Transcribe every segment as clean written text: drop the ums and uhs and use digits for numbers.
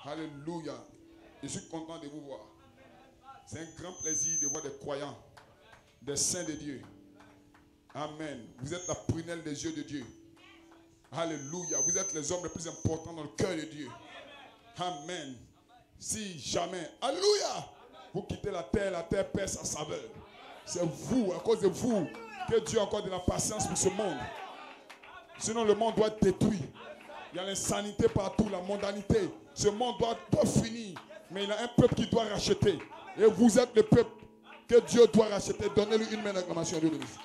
Alléluia. Je suis content de vous voir. C'est un grand plaisir de voir des croyants, des saints de Dieu. Amen. Vous êtes la prunelle des yeux de Dieu. Alléluia. Vous êtes les hommes les plus importants dans le cœur de Dieu. Amen. Si jamais, alléluia, vous quittez la terre perd sa saveur. C'est vous, à cause de vous, que Dieu a encore de la patience pour ce monde. Sinon le monde doit être détruit. Il y a l'insanité partout, la mondanité. Ce monde doit finir. Mais il y a un peuple qui doit racheter. Et vous êtes le peuple que Dieu doit racheter. Donnez-lui une main d'acclamation. Dieu bénisse.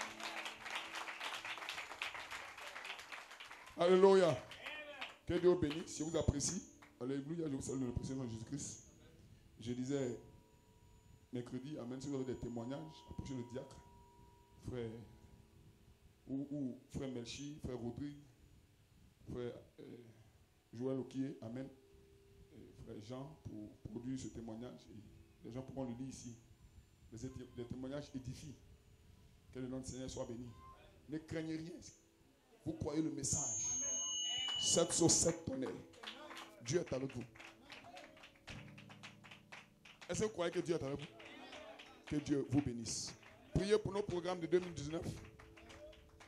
Alléluia. Que Dieu bénisse. Je vous apprécie. Alléluia. Je vous salue le président Jésus-Christ. Je disais mercredi, amen, si vous avez des témoignages, approchez le diacre, frère, ou frère Melchi, frère Rodrigue, frère Joël Okié, amen, et frère Jean, pour produire ce témoignage. Et les gens pourront le lire ici. Les témoignages édifient. Que le nom du Seigneur soit béni. Ne craignez rien. Vous croyez le message. 7 sur 7 tonnerres. Dieu est avec vous. Est-ce que vous croyez que Dieu est avec vous? Que Dieu vous bénisse. Priez pour nos programmes de 2019.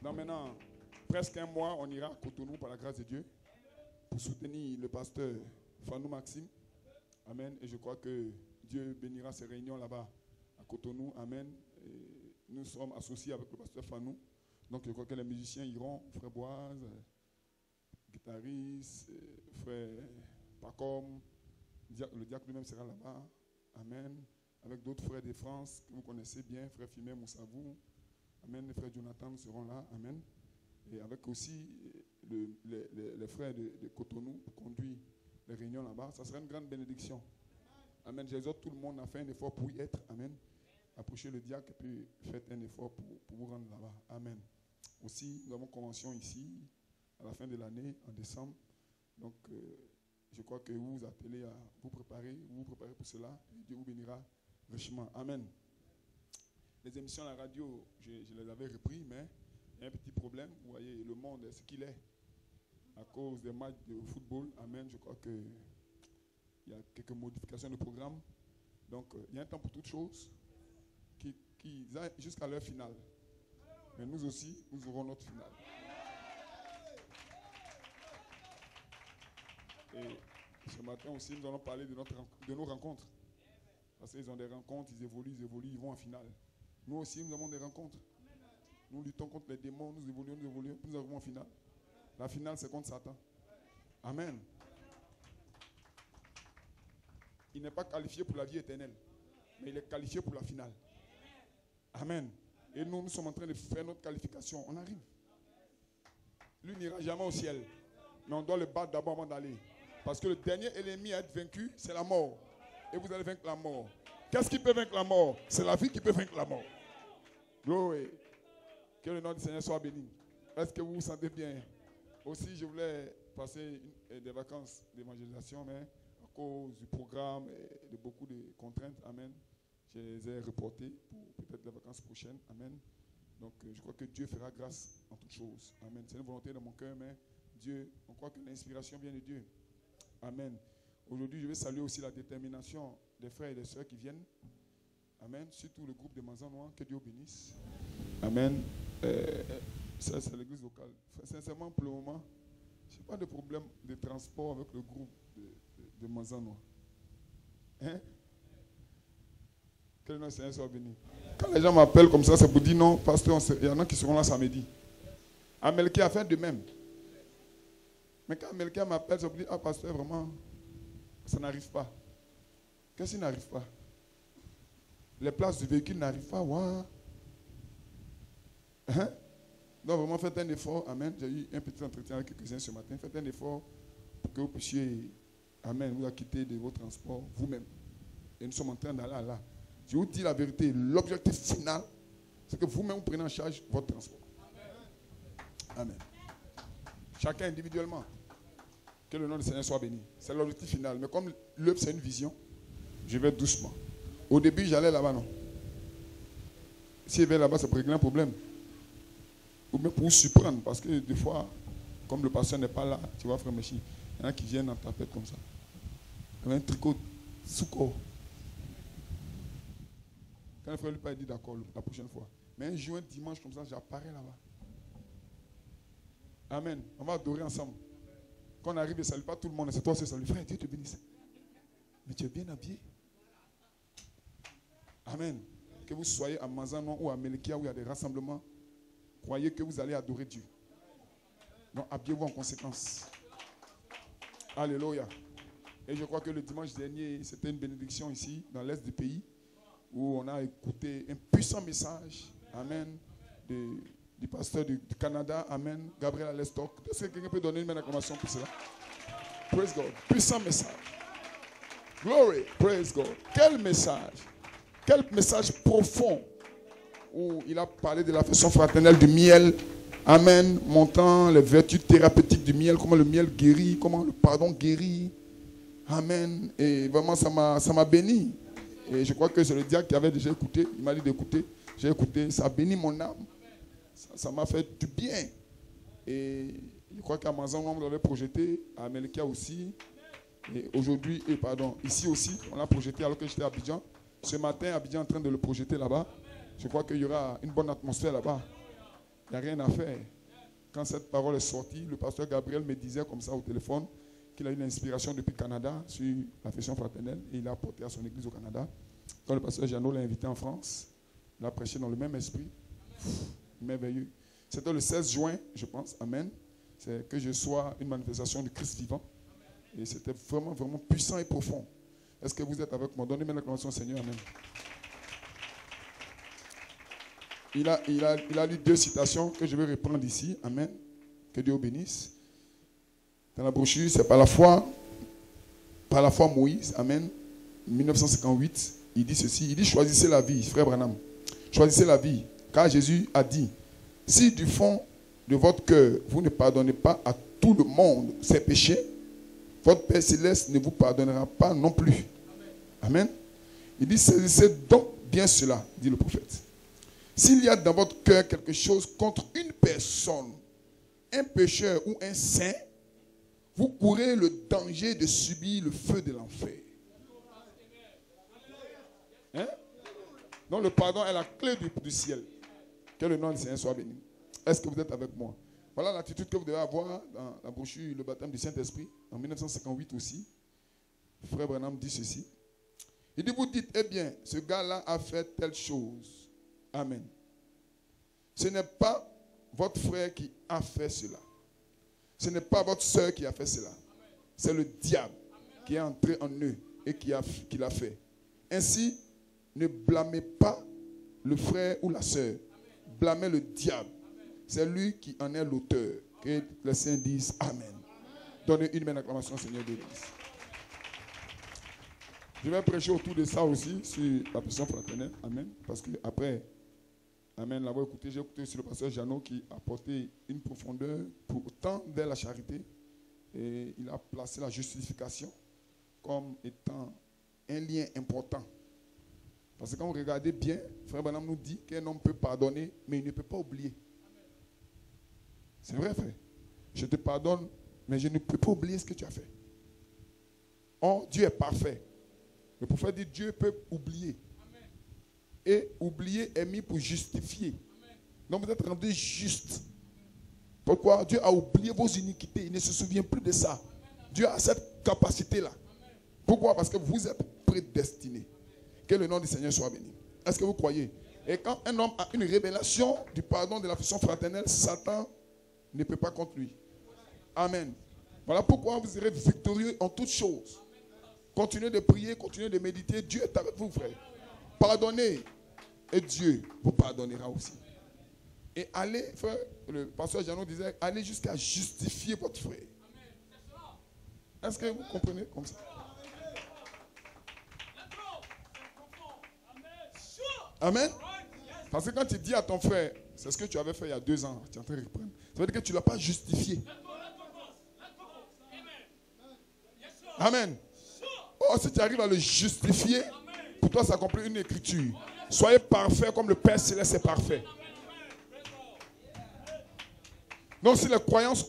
Dans maintenant presque un mois, on ira à Cotonou par la grâce de Dieu pour soutenir le pasteur Fanou Maxime. Amen. Et je crois que Dieu bénira ces réunions là-bas à Cotonou. Amen. Et nous sommes associés avec le pasteur Fanou. Donc je crois que les musiciens iront, frère Boise, guitariste, frère Pacom, le diacre lui-même sera là-bas. Amen. Avec d'autres frères de France que vous connaissez bien, frère Fimé Moussavou. Amen. Les frères Jonathan seront là. Amen. Et avec aussi les frères de Cotonou pour conduire les réunions là-bas. Ça sera une grande bénédiction. Amen. J'exhorte tout le monde à faire un effort pour y être. Amen. Approchez le diacre et puis faites un effort pour vous rendre là-bas. Amen. Aussi, nous avons convention ici à la fin de l'année, en décembre. Donc, je crois que vous vous appelez à vous préparer pour cela. Et Dieu vous bénira richement. Amen. Les émissions à la radio, je les avais repris, mais il y a un petit problème. Vous voyez, le monde est ce qu'il est à cause des matchs de football. Amen. Je crois qu'il y a quelques modifications de programme. Donc, il y a un temps pour toutes choses qui aillent jusqu'à leur finale. Mais nous aussi, nous aurons notre finale. Et ce matin aussi, nous allons parler de nos rencontres. Parce qu'ils ont des rencontres, ils évoluent, ils vont en finale. Nous aussi, nous avons des rencontres. Nous luttons contre les démons, nous évoluons, nous arrivons en finale. La finale, c'est contre Satan. Amen. Il n'est pas qualifié pour la vie éternelle, mais il est qualifié pour la finale. Amen. Et nous sommes en train de faire notre qualification. On arrive. Lui n'ira jamais au ciel. Mais on doit le battre d'abord avant d'aller. Parce que le dernier ennemi à être vaincu, c'est la mort. Et vous allez vaincre la mort. Qu'est-ce qui peut vaincre la mort? C'est la vie qui peut vaincre la mort. Glory. Que le nom du Seigneur soit béni. Est-ce que vous vous sentez bien? Aussi, je voulais passer des vacances d'évangélisation, mais à cause du programme et de beaucoup de contraintes, amen, je les ai reportées pour peut-être les vacances prochaines. Amen. Donc, je crois que Dieu fera grâce en toutes choses. Amen. C'est une volonté dans mon cœur, mais Dieu, on croit que l'inspiration vient de Dieu. Amen. Aujourd'hui, je vais saluer aussi la détermination des frères et des sœurs qui viennent. Amen. Surtout le groupe de Mazanois. Que Dieu bénisse. Amen. Ça, c'est l'église locale. Sincèrement, pour le moment, je n'ai pas de problème de transport avec le groupe de Mazanois. Hein? Que le nom du Seigneur soit béni. Quand les gens m'appellent comme ça, c'est pour dire non, pasteur, il y en a qui seront là samedi. Amelki a fait de même. Mais quand Amelki m'appelle, c'est pour dire, ah pasteur, vraiment, ça n'arrive pas. Qu'est-ce qui n'arrive pas? Les places du véhicule n'arrivent pas. Wow. Hein? Donc vraiment, faites un effort. Amen. J'ai eu un petit entretien avec quelques-uns ce matin. Faites un effort pour que vous puissiez, amen, vous acquitter de vos transports vous-même. Et nous sommes en train d'aller là. Je vous dis la vérité, l'objectif final, c'est que vous-même vous prenez en charge votre transport. Amen. Chacun individuellement. Que le nom du Seigneur soit béni. C'est l'objectif final. Mais comme l'œuvre, c'est une vision, je vais doucement. Au début, j'allais là-bas, non. Si je vais là-bas, ça peut régler un problème. Ou même pour vous surprendre, parce que des fois, comme le pasteur n'est pas là, tu vois, frère Méchi, il y en a qui viennent en tapette comme ça. Avec un tricot sous-corps. Quand le frère lui parle, il dit d'accord la prochaine fois. Mais un jour, un dimanche comme ça, j'apparais là-bas. Amen. On va adorer ensemble. Quand on arrive, il ne salue pas tout le monde. C'est toi, c'est salut. Frère, Dieu te bénisse. Mais tu es bien habillé. Amen. Que vous soyez à Mazanon ou à Melekia où il y a des rassemblements, croyez que vous allez adorer Dieu. Donc habillez-vous en conséquence. Alléluia. Et je crois que le dimanche dernier, c'était une bénédiction ici, dans l'est du pays, où on a écouté un puissant message. Amen. Du pasteur du Canada. Amen. Gabriel Alestok. Est-ce que quelqu'un peut donner une bonne acclamation pour cela? Praise God. Puissant message. Glory. Praise God. Quel message. Quel message profond où il a parlé de l'affection fraternelle du miel. Amen. Montrant les vertus thérapeutiques du miel, comment le miel guérit, comment le pardon guérit. Amen. Et vraiment, ça m'a béni. Et je crois que c'est le diacre qui avait déjà écouté. Il m'a dit d'écouter. J'ai écouté. Ça a béni mon âme. Ça m'a fait du bien. Et je crois qu'à Amazon, on l'avait projeté. À Melekia aussi. Et aujourd'hui, ici aussi, on l'a projeté alors que j'étais à Abidjan. Ce matin, Abidjan est en train de le projeter là-bas. Je crois qu'il y aura une bonne atmosphère là-bas. Il n'y a rien à faire. Quand cette parole est sortie, le pasteur Gabriel me disait comme ça au téléphone qu'il a eu une inspiration depuis le Canada sur l'affection fraternelle et il l'a apporté à son église au Canada. Quand le pasteur Jeannot l'a invité en France, il a prêché dans le même esprit. Merveilleux. C'était le 16 juin, je pense. Amen. C'est que je sois une manifestation du Christ vivant. Et c'était vraiment, vraiment puissant et profond. Est-ce que vous êtes avec moi? Donnez-moi l'acclamation au Seigneur. Amen. Il a lu 2 citations que je vais reprendre ici. Amen. Que Dieu bénisse. Dans la brochure, c'est par la foi Moïse. Amen. 1958. Il dit ceci. Il dit choisissez la vie, frère Branham. Choisissez la vie. Car Jésus a dit, si du fond de votre cœur, vous ne pardonnez pas à tout le monde ses péchés, votre Père Céleste ne vous pardonnera pas non plus. Amen. Il dit, saisissez donc bien cela, dit le prophète. S'il y a dans votre cœur quelque chose contre une personne, un pécheur ou un saint, vous courez le danger de subir le feu de l'enfer. Hein? Donc le pardon est la clé du ciel. Que le nom du Seigneur soit béni. Est-ce que vous êtes avec moi? Voilà l'attitude que vous devez avoir dans la brochure Le baptême du Saint-Esprit, en 1958 aussi. Frère Branham dit ceci. Il dit, vous dites, eh bien, ce gars-là a fait telle chose. Amen. Ce n'est pas votre frère qui a fait cela. Ce n'est pas votre soeur qui a fait cela. C'est le diable qui est entré en eux et qui l'a fait. Ainsi, ne blâmez pas le frère ou la soeur. Blâmez le diable. C'est lui qui en est l'auteur. Que les saints disent Amen. Donnez une bonne acclamation au Seigneur de l'Église. Je vais prêcher autour de ça aussi, sur la puissance fraternelle. Amen. Parce que après, Amen, l'avoir écouté, j'ai écouté sur le pasteur Jeannot qui a apporté une profondeur pour tendre vers la charité. Et il a placé la justification comme étant un lien important. Parce que quand vous regardez bien, Frère Branham nous dit qu'un homme peut pardonner, mais il ne peut pas oublier. C'est vrai, frère. Je te pardonne, mais je ne peux pas oublier ce que tu as fait. Oh, Dieu est parfait. Le prophète dit Dieu peut oublier. Amen. Et oublier est mis pour justifier. Amen. Donc vous êtes rendu juste. Pourquoi? Dieu a oublié vos iniquités. Il ne se souvient plus de ça. Amen. Dieu a cette capacité-là. Pourquoi? Parce que vous êtes prédestinés. Que le nom du Seigneur soit béni. Est-ce que vous croyez? Et quand un homme a une révélation du pardon de l'affection fraternelle, Satan ne peut pas contre lui. Amen. Voilà pourquoi vous serez victorieux en toutes choses. Continuez de prier, continuez de méditer. Dieu est avec vous, frère. Pardonnez. Et Dieu vous pardonnera aussi. Et allez, frère, le pasteur Jeannot disait, allez jusqu'à justifier votre frère. Est-ce que vous comprenez comme ça? Amen. Parce que quand tu dis à ton frère, c'est ce que tu avais fait il y a 2 ans, tu es en train de reprendre. Ça veut dire que tu ne l'as pas justifié. Amen. Oh, si tu arrives à le justifier, pour toi, ça accomplit une écriture. Soyez parfait comme le Père Céleste est parfait. Donc, si les croyances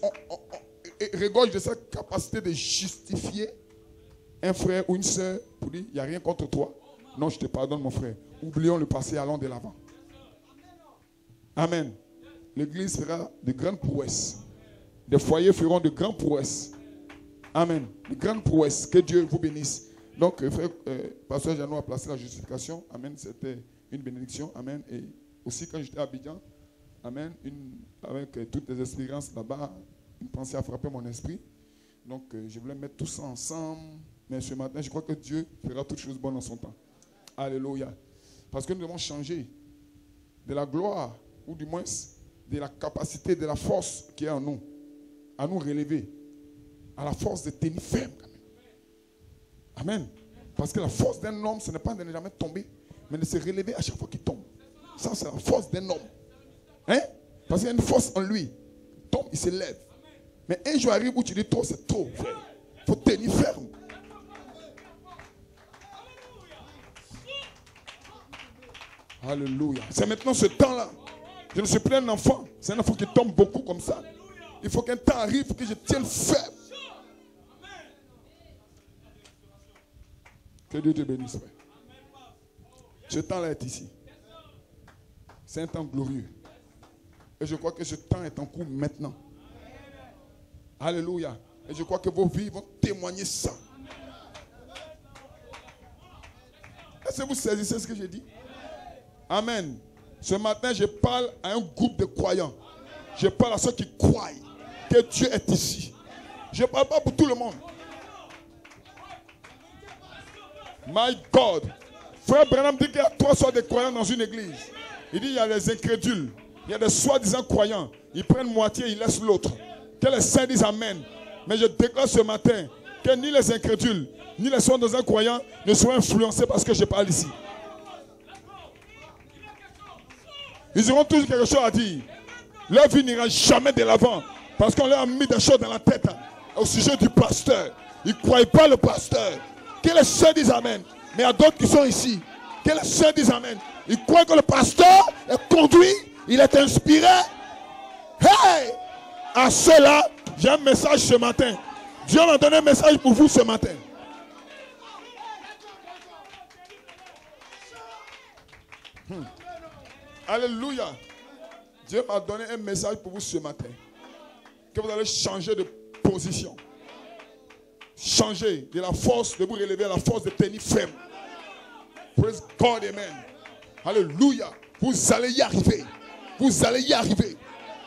regorgent de cette capacité de justifier, un frère ou une soeur pour dire, il n'y a rien contre toi. Non, je te pardonne, mon frère. Oublions le passé, allons de l'avant. Amen. L'église fera de grandes prouesses. Des foyers feront de grandes prouesses. Amen. De grandes prouesses. Que Dieu vous bénisse. Donc, frère, pasteur Jeannot a placé la justification. Amen. C'était une bénédiction. Amen. Et aussi, quand j'étais à Abidjan, amen, avec toutes les expériences là-bas, une pensée a frappé mon esprit. Donc, je voulais mettre tout ça ensemble. Mais ce matin, je crois que Dieu fera toutes choses bonnes en son temps. Alléluia. Parce que nous devons changer de la gloire, ou du moins de la capacité, de la force qui est en nous, à nous relever, à la force de tenir ferme. Amen. Parce que la force d'un homme, ce n'est pas de ne jamais tomber, mais de se relever à chaque fois qu'il tombe. Ça, c'est la force d'un homme. Hein? Parce qu'il y a une force en lui. Il tombe, il se lève. Mais un jour arrive où tu dis trop, c'est trop. Il faut tenir ferme. Alléluia. C'est maintenant ce temps-là. Je ne suis plus un enfant. C'est un enfant qui tombe beaucoup comme ça. Il faut qu'un temps arrive que je tienne ferme. Que Dieu te bénisse, frère. Ce temps-là est ici. C'est un temps glorieux. Et je crois que ce temps est en cours maintenant. Alléluia. Et je crois que vos vies vont témoigner ça. Est-ce que vous saisissez ce que j'ai dit? Amen. Ce matin, je parle à un groupe de croyants. Je parle à ceux qui croient que Dieu est ici. Je ne parle pas pour tout le monde. My God. Frère Branham dit qu'il y a 3 sortes de croyants dans une église. Il dit qu'il y a les incrédules. Il y a des soi-disant croyants. Ils prennent moitié, ils laissent l'autre. Que les saints disent Amen. Mais je déclare ce matin que ni les incrédules, ni les soi-disant croyants ne seront influencés par ce que je parle ici. Ils auront toujours quelque chose à dire. Leur vie n'ira jamais de l'avant. Parce qu'on leur a mis des choses dans la tête au sujet du pasteur. Ils ne croient pas le pasteur. Que les saints disent Amen. Mais il y a d'autres qui sont ici. Que les saints disent Amen. Ils croient que le pasteur est conduit. Il est inspiré. Hey! À cela, j'ai un message ce matin. Dieu m'a donné un message pour vous ce matin. Alléluia. Dieu m'a donné un message pour vous ce matin. Que vous allez changer de position. Changer de la force de vous relever à la force de tenir ferme. Praise God, amen. Alléluia. Vous allez y arriver. Vous allez y arriver.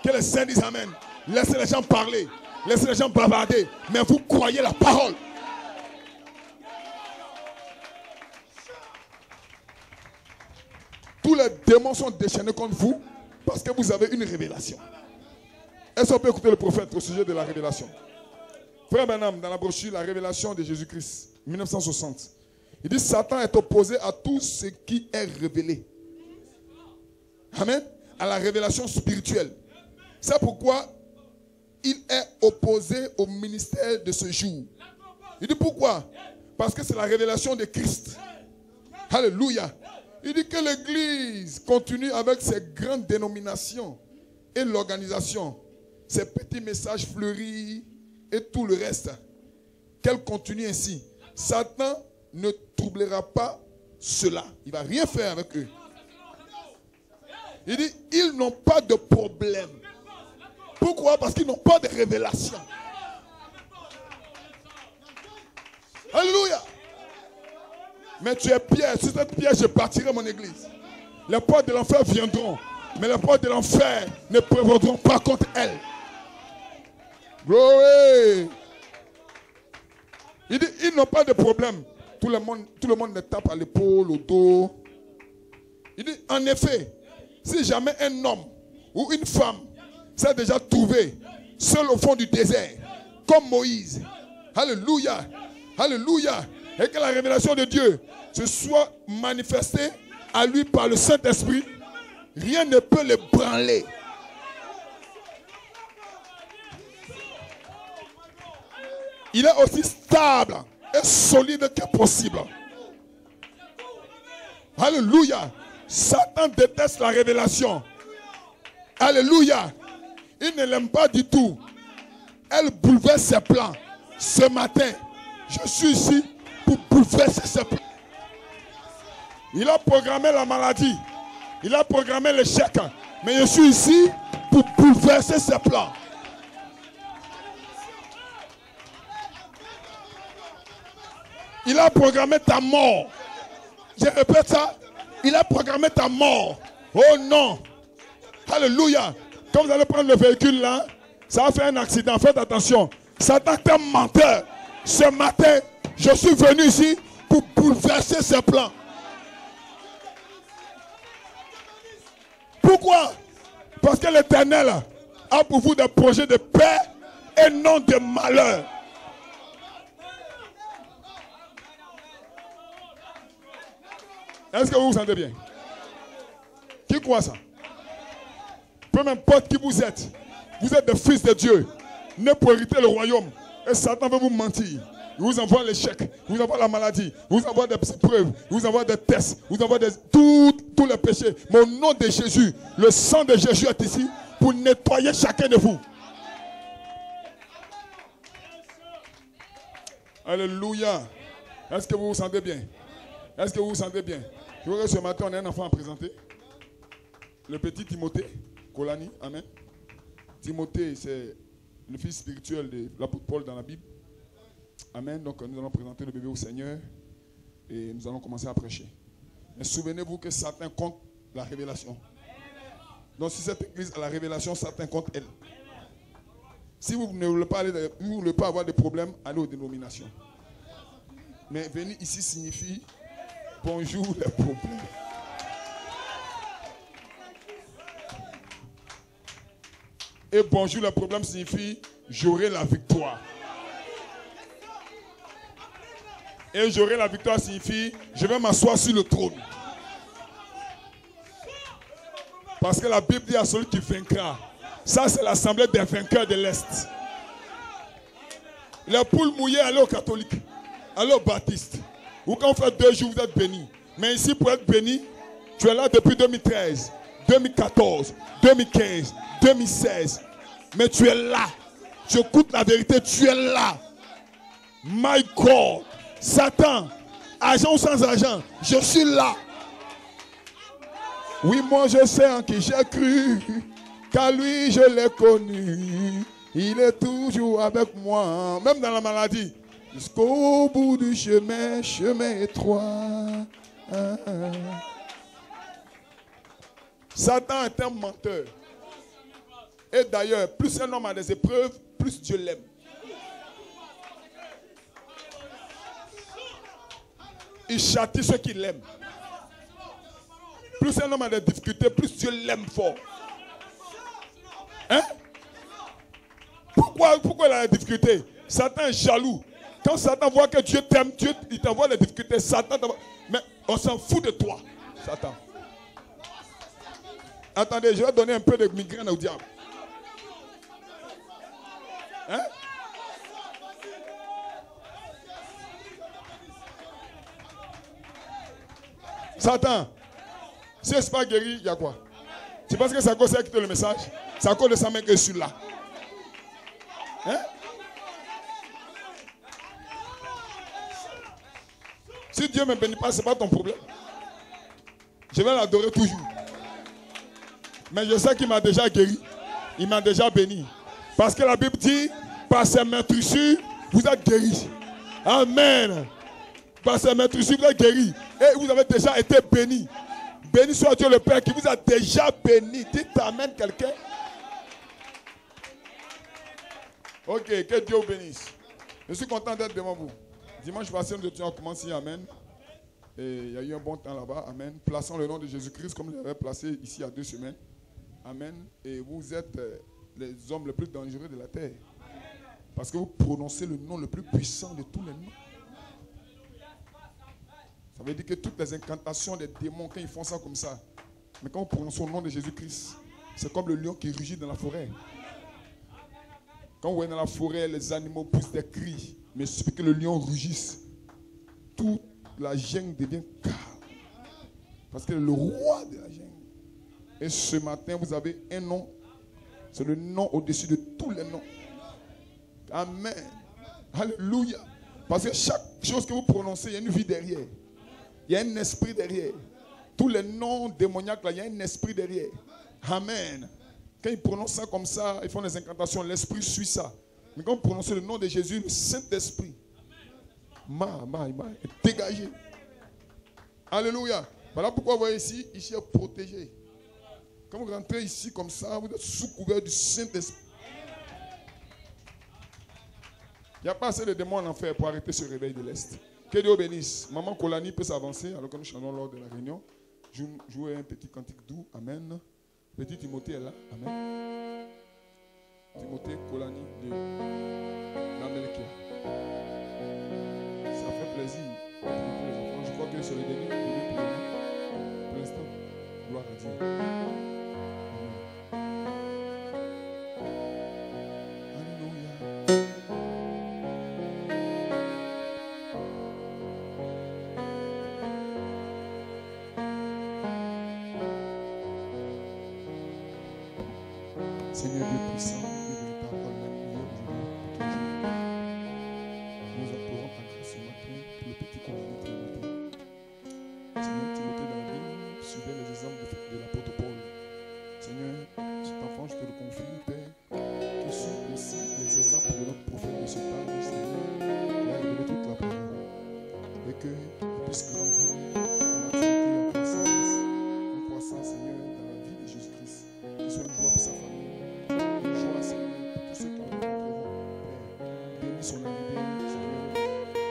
Que les saints disent amen. Laissez les gens parler. Laissez les gens bavarder. Mais vous croyez la parole. Tous les démons sont déchaînés contre vous parce que vous avez une révélation. Est-ce qu'on peut écouter le prophète au sujet de la révélation? Frère Branham, dans la brochure La révélation de Jésus-Christ, 1960, il dit Satan est opposé à tout ce qui est révélé. Amen. À la révélation spirituelle. C'est pourquoi il est opposé au ministère de ce jour. Il dit pourquoi? Parce que c'est la révélation de Christ. Alléluia. Il dit que l'église continue avec ses grandes dénominations et l'organisation, ses petits messages fleuris et tout le reste. Qu'elle continue ainsi. Satan ne troublera pas cela. Il ne va rien faire avec eux. Il dit, ils n'ont pas de problème. Pourquoi? Parce qu'ils n'ont pas de révélation. Alléluia. Mais tu es Pierre. Sur cette pierre, je partirai mon église. Les portes de l'enfer viendront. Mais les portes de l'enfer ne prévaudront pas contre elle. Glory. Il dit, ils n'ont pas de problème. Tout le monde les tape à l'épaule, au dos. Il dit, en effet, si jamais un homme ou une femme s'est déjà trouvé seul au fond du désert, comme Moïse, alléluia, alléluia, et que la révélation de Dieu se soit manifestée à lui par le Saint-Esprit, rien ne peut le branler. Il est aussi stable et solide que possible. Alléluia. Satan déteste la révélation. Alléluia. Il ne l'aime pas du tout. Elle bouleverse ses plans. Ce matin, je suis ici pour bouleverser ses plans. Il a programmé la maladie. Il a programmé l'échec. Mais je suis ici pour bouleverser ses plans. Il a programmé ta mort. Je répète ça. Il a programmé ta mort. Oh non. Alléluia. Quand vous allez prendre le véhicule là, ça va faire un accident. Faites attention. Satan est un menteur. Ce matin, je suis venu ici pour bouleverser ses plans. Pourquoi? Parce que l'Éternel a pour vous des projets de paix et non de malheur. Est-ce que vous vous sentez bien? Qui croit ça? Peu importe qui vous êtes des fils de Dieu, nés pour hériter le royaume. Et Satan veut vous mentir. Il vous envoie l'échec, il vous envoie la maladie, il vous envoie des épreuves, il vous envoie des tests, il vous envoie tous les péchés. Mais au nom de Jésus, le sang de Jésus est ici pour nettoyer chacun de vous. Alléluia. Est-ce que vous vous sentez bien? Est-ce que vous vous sentez bien? Je vois que ce matin, on a un enfant à présenter. Le petit Timothée Kolani. Amen. Timothée, c'est le fils spirituel de l'apôtre Paul dans la Bible. Amen. Donc, nous allons présenter le bébé au Seigneur et nous allons commencer à prêcher. Mais souvenez-vous que Satan compte la révélation. Donc, si cette église a la révélation, Satan compte elle. Si vous ne voulez pas, vous ne voulez pas avoir de problèmes, allez aux dénominations. Mais venir ici signifie bonjour les problèmes. Et bonjour les problèmes signifie j'aurai la victoire. Et j'aurai la victoire signifie je vais m'asseoir sur le trône. Parce que la Bible dit à celui qui vaincra. Ça c'est l'assemblée des vainqueurs de l'Est. Les poules mouillées, allez aux catholiques, allez aux baptistes. Ou quand on fait 2 jours, vous êtes bénis. Mais ici, pour être béni, tu es là depuis 2013, 2014, 2015, 2016. Mais tu es là. Tu écoutes la vérité, tu es là. My God. Satan, agent ou sans agent, je suis là. Oui, moi je sais en qui j'ai cru, car lui je l'ai connu. Il est toujours avec moi, même dans la maladie. Jusqu'au bout du chemin, chemin étroit. Satan est un menteur. Et d'ailleurs, plus un homme a des épreuves, plus Dieu l'aime. Il châtie ceux qui l'aiment. Plus un homme a des difficultés, plus Dieu l'aime fort. Hein? Pourquoi il a des difficultés? Satan est jaloux. Quand Satan voit que Dieu t'aime, Dieu il t'envoie des difficultés. Satan t'envoie. Mais on s'en fout de toi, Satan. Attendez, je vais donner un peu de migraine au diable. Hein? Satan, si ce n'est pas guéri, il y a quoi? Tu penses que c'est à cause de ça qui te le message? C'est à cause de ça même que je suis là. Hein? Si Dieu ne me bénit pas, ce n'est pas ton problème. Je vais l'adorer toujours. Mais je sais qu'il m'a déjà guéri. Il m'a déjà béni. Parce que la Bible dit, par ses meurtrissures, vous êtes guéris. Amen. Par ses meurtrissures, vous êtes guéris. Et vous avez déjà été bénis. Béni soit Dieu le Père qui vous a déjà béni. Dites amen quelqu'un. Ok, que Dieu vous bénisse. Je suis content d'être devant vous. Dimanche passé, nous étions commencé, amen. Et il y a eu un bon temps là-bas, amen. Plaçant le nom de Jésus-Christ comme je l'avais placé ici il y a 2 semaines. Amen. Et vous êtes les hommes les plus dangereux de la terre. Parce que vous prononcez le nom le plus puissant de tous les noms. Ça veut dire que toutes les incantations des démons, quand ils font ça comme ça, mais quand on prononce le nom de Jésus-Christ, c'est comme le lion qui rugit dans la forêt. Quand vous êtes dans la forêt, les animaux poussent des cris, mais il suffit que le lion rugisse. Toute la jungle devient calme. Parce que le roi de la jungle. Et ce matin, vous avez un nom. C'est le nom au-dessus de tous les noms. Amen. Alléluia. Parce que chaque chose que vous prononcez, il y a une vie derrière. Il y a un esprit derrière. Tous les noms démoniaques, là, il y a un esprit derrière. Amen. Quand ils prononcent ça comme ça, ils font des incantations, l'esprit suit ça. Mais quand vous prononcez le nom de Jésus, le Saint-Esprit, est dégagé. Alléluia. Voilà pourquoi vous voyez ici est protégé. Quand vous rentrez ici comme ça, vous êtes sous couvert du Saint-Esprit. Il n'y a pas assez de démons en enfer pour arrêter ce réveil de l'Est. Que Dieu bénisse. Maman Kolani peut s'avancer alors que nous chantons lors de la réunion. Jouer un petit cantique doux. Amen. Petit Timothée est là. Amen. Timothée Kolani de l'Amérique. Ça fait plaisir pour tous les enfants. Je crois que c'est le dernier bébé pour l'instant. Gloire à Dieu. Seigneur Dieu puissant, ouvre ta parole maintenant aujourd'hui pour ton jour. Nous implorons ta grâce ce matin pour le petit communauté Timothée. Seigneur, Timothée dans la vie, suivez les exemples de l'apôtre Paul. Seigneur, cet enfant, je te le confie, Père, qui suit aussi les exemples de notre prophète de ce temps, Seigneur, qui a révélé toute la parole. Et qu'il puisse grandir en maturité, en croissance, Seigneur, dans la vie de Jésus-Christ. Qu'il soit une joie pour sa famille. Son arrivée, Seigneur,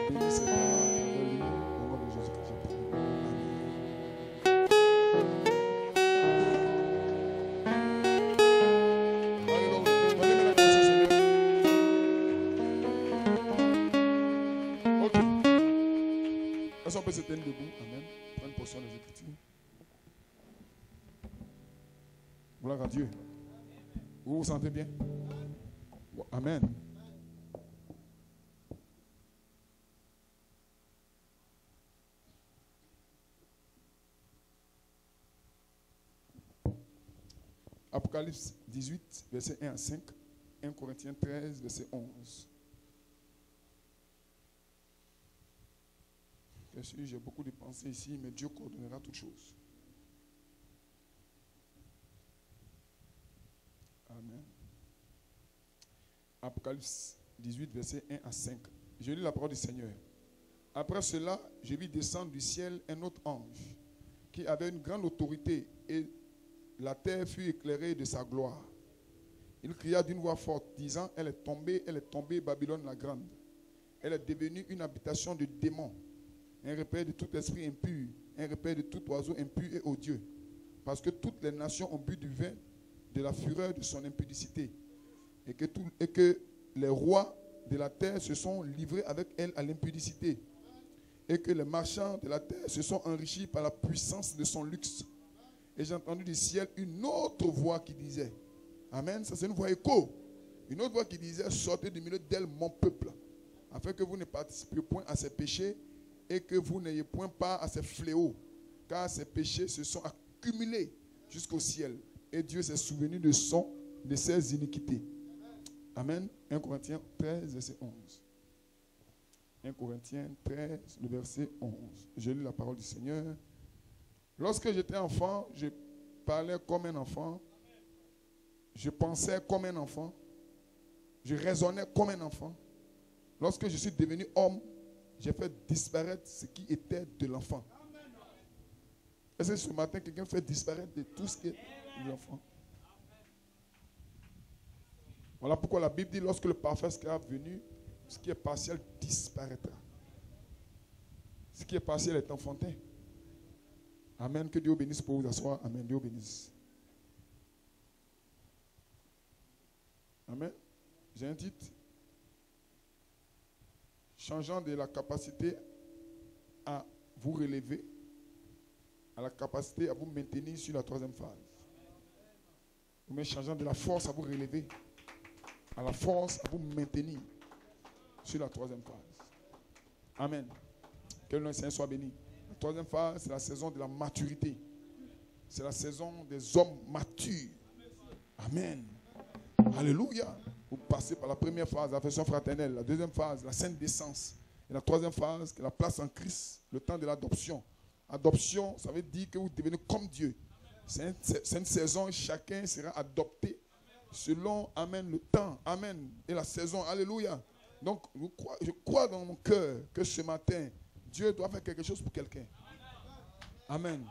bénis ses parents, pardonne-lui, au nom de Jésus-Christ, je prie. Amen. Alléluia. Donnez-moi la grâce, Seigneur. Ok. Est-ce qu'on peut se tenir debout? Amen. Prendre portion des Écritures. Gloire à Dieu. Vous vous sentez bien? Amen. Apocalypse 18, verset 1 à 5. 1 Corinthiens 13, verset 11. Bien sûr, j'ai beaucoup de pensées ici, mais Dieu coordonnera toutes choses. Amen. Apocalypse 18, verset 1 à 5. Je lis la parole du Seigneur. Après cela, je vis descendre du ciel un autre ange qui avait une grande autorité et la terre fut éclairée de sa gloire. Il cria d'une voix forte, disant, elle est tombée, Babylone la grande. Elle est devenue une habitation de démons, un repère de tout esprit impur, un repère de tout oiseau impur et odieux. Parce que toutes les nations ont bu du vin de la fureur de son impudicité. Et que les rois de la terre se sont livrés avec elle à l'impudicité. Et que les marchands de la terre se sont enrichis par la puissance de son luxe. Et j'ai entendu du ciel une autre voix qui disait, amen, ça c'est une voix écho, une autre voix qui disait, sortez du milieu d'elle mon peuple, afin que vous ne participiez point à ses péchés et que vous n'ayez point part à ses fléaux, car ses péchés se sont accumulés jusqu'au ciel. Et Dieu s'est souvenu de ses iniquités. Amen. 1 Corinthiens 13, verset 11. 1 Corinthiens 13, le verset 11. Je lis la parole du Seigneur. Lorsque j'étais enfant, je parlais comme un enfant. Je pensais comme un enfant. Je raisonnais comme un enfant. Lorsque je suis devenu homme, j'ai fait disparaître ce qui était de l'enfant. Est-ce que ce matin, quelqu'un fait disparaître de tout ce qui est de l'enfant? Voilà pourquoi la Bible dit, lorsque le parfait sera venu, ce qui est partiel disparaîtra. Ce qui est partiel est enfantin. Amen. Que Dieu bénisse pour vous asseoir. Amen. Dieu bénisse. Amen. J'ai un titre. Changeant de la capacité à vous relever à la capacité à vous maintenir sur la troisième phase. Ou changeant de la force à vous relever à la force à vous maintenir sur la troisième phase. Amen. Que le Seigneur soit béni. La troisième phase, c'est la saison de la maturité. C'est la saison des hommes matures. Amen. Alléluia. Vous passez par la première phase, la version fraternelle. La deuxième phase, la sainte décence. Et la troisième phase, la place en Christ, le temps de l'adoption. Adoption, ça veut dire que vous devenez comme Dieu. C'est une saison, chacun sera adopté selon, amen, le temps, amen, et la saison, alléluia. Donc, je crois dans mon cœur que ce matin, Dieu doit faire quelque chose pour quelqu'un. Amen.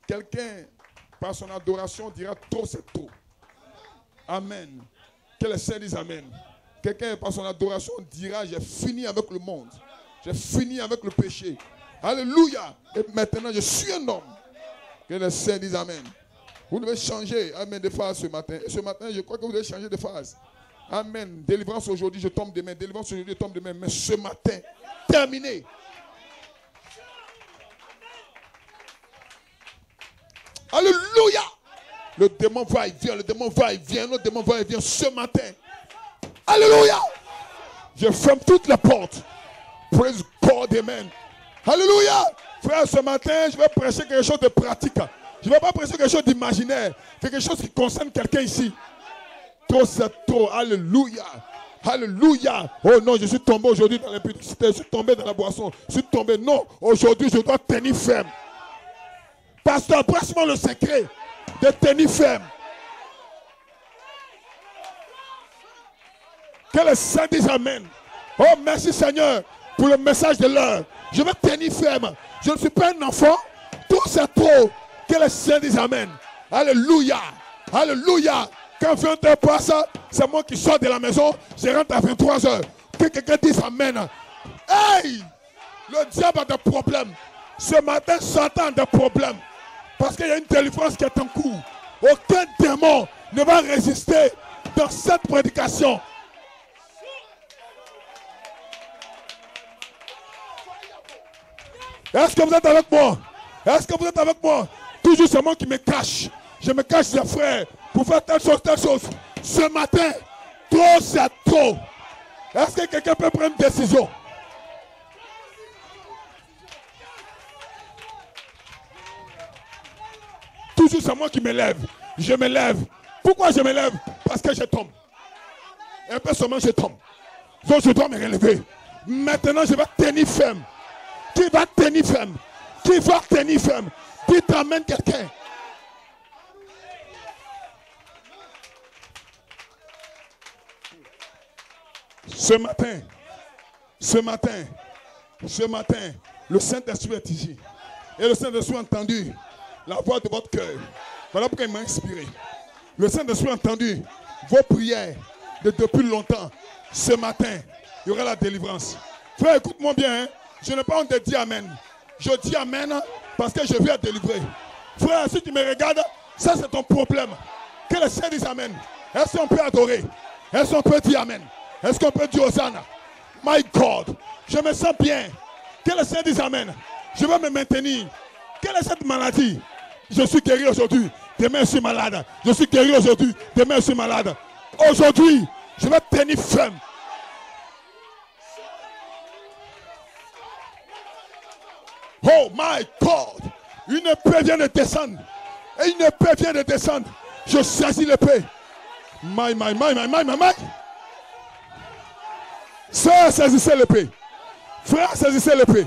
Quelqu'un, par son adoration, dira trop, c'est trop. Amen. Que les saints disent amen. Quelqu'un, par son adoration, dira j'ai fini avec le monde. J'ai fini avec le péché. Alléluia. Et maintenant, je suis un homme. Que les saints disent amen. Vous devez changer, amen, de phase ce matin. Et ce matin, je crois que vous devez changer de phase. Amen. Délivrance aujourd'hui, je tombe demain. Délivrance aujourd'hui, je tombe demain. Mais ce matin, terminé. Alléluia. Le démon va et vient, le démon va et vient, le démon va et vient ce matin. Alléluia. Je ferme toutes les portes. Praise God, amen. Alléluia. Frère, ce matin, je vais prêcher quelque chose de pratique. Je ne vais pas prêcher quelque chose d'imaginaire. Quelque chose qui concerne quelqu'un ici. Trop, c'est trop. Alléluia. Alléluia. Oh non, je suis tombé aujourd'hui dans l'impudicité. Je suis tombé dans la boisson. Je suis tombé. Non, aujourd'hui, je dois tenir ferme. Pasteur, presse-moi le secret de tenir ferme. Que le Saint dise amen. Oh, merci Seigneur pour le message de l'heure. Je vais tenir ferme. Je ne suis pas un enfant. Tout c'est trop. Que le Saint dise amen. Alléluia. Alléluia. Quand 20h passe, c'est moi qui sors de la maison. Je rentre à 23h. Que quelqu'un dise amen. Hey! Le diable a des problèmes. Ce matin, Satan a des problèmes. Parce qu'il y a une délivrance qui est en cours. Aucun démon ne va résister dans cette prédication. Est-ce que vous êtes avec moi? Est-ce que vous êtes avec moi? Toujours c'est moi qui me cache. Je me cache des frères pour faire telle chose, telle chose. Ce matin, trop c'est trop. Est-ce que quelqu'un peut prendre une décision? Toujours c'est moi qui me lève. Je me lève. Pourquoi je me lève? Parce que je tombe. Un peu seulement je tombe. Donc je dois me relever. Maintenant je vais tenir ferme. Qui va tenir ferme? Qui va tenir ferme? Dites amen quelqu'un. Ce matin, le Saint-Esprit est ici. Et le Saint-Esprit a entendu la voix de votre cœur. Voilà pourquoi il m'a inspiré. Le Saint-Esprit a entendu vos prières depuis longtemps. Ce matin, il y aura la délivrance. Frère, écoute-moi bien. Hein? Je n'ai pas honte de dire amen. Je dis amen parce que je vais être délivré. Frère, si tu me regardes, ça c'est ton problème. Que le Seigneur dise amen. Est-ce qu'on peut adorer? Est-ce qu'on peut dire amen? Est-ce qu'on peut dire Hosanna? My God, je me sens bien. Que le Seigneur dise amen. Je vais me maintenir. Quelle est cette maladie? Je suis guéri aujourd'hui. Demain je suis malade. Je suis guéri aujourd'hui. Demain je suis malade. Aujourd'hui, je vais tenir ferme. Oh my God. Une épée vient de descendre. Et une épée vient de descendre. Je saisis l'épée. My. Sœur, saisissez l'épée. Frère, saisissez l'épée.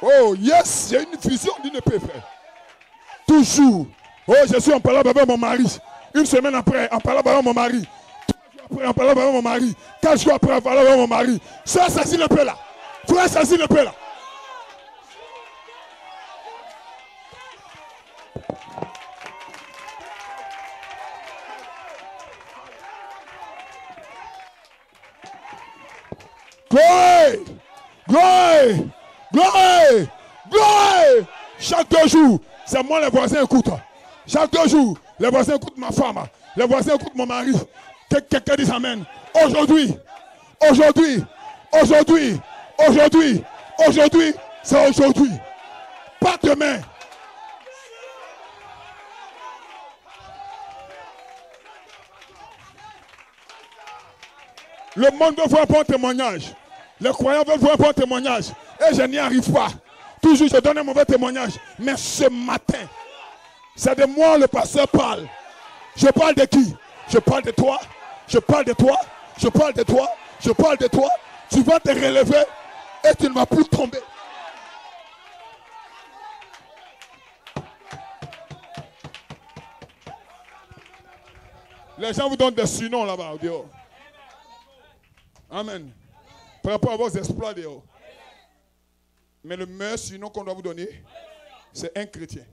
Oh yes, j'ai une vision d'une épée, frère. Toujours. Oh, je suis en parlant avec mon mari. Une semaine après, en parlant avec mon mari. 3 jours après, en parlant avec mon mari. 4 jours après, en parlant avec mon mari. Sœur, saisis l'épée là. Frère, saisis l'épée là. Glory! Glory! Glory! Glory! Chaque 2 jours, c'est moi les voisins écoutent. Chaque 2 jours, les voisins écoutent ma femme. Les voisins écoutent mon mari. Quelqu'un dit amen. Aujourd'hui, c'est aujourd'hui. Pas demain. Le monde veut voir un bon témoignage. Les croyants veulent voir un bon témoignage. Et je n'y arrive pas. Toujours je donne un mauvais témoignage. Mais ce matin, c'est de moi le pasteur parle. Je parle de qui? Je parle de toi. Je parle de toi. Je parle de toi. Je parle de toi. Tu vas te relever et tu ne vas plus tomber. Les gens vous donnent des surnoms là-bas, dehors. Amen. Par rapport à vos exploits dehors. Mais le meilleur surnom qu'on doit vous donner, c'est un chrétien.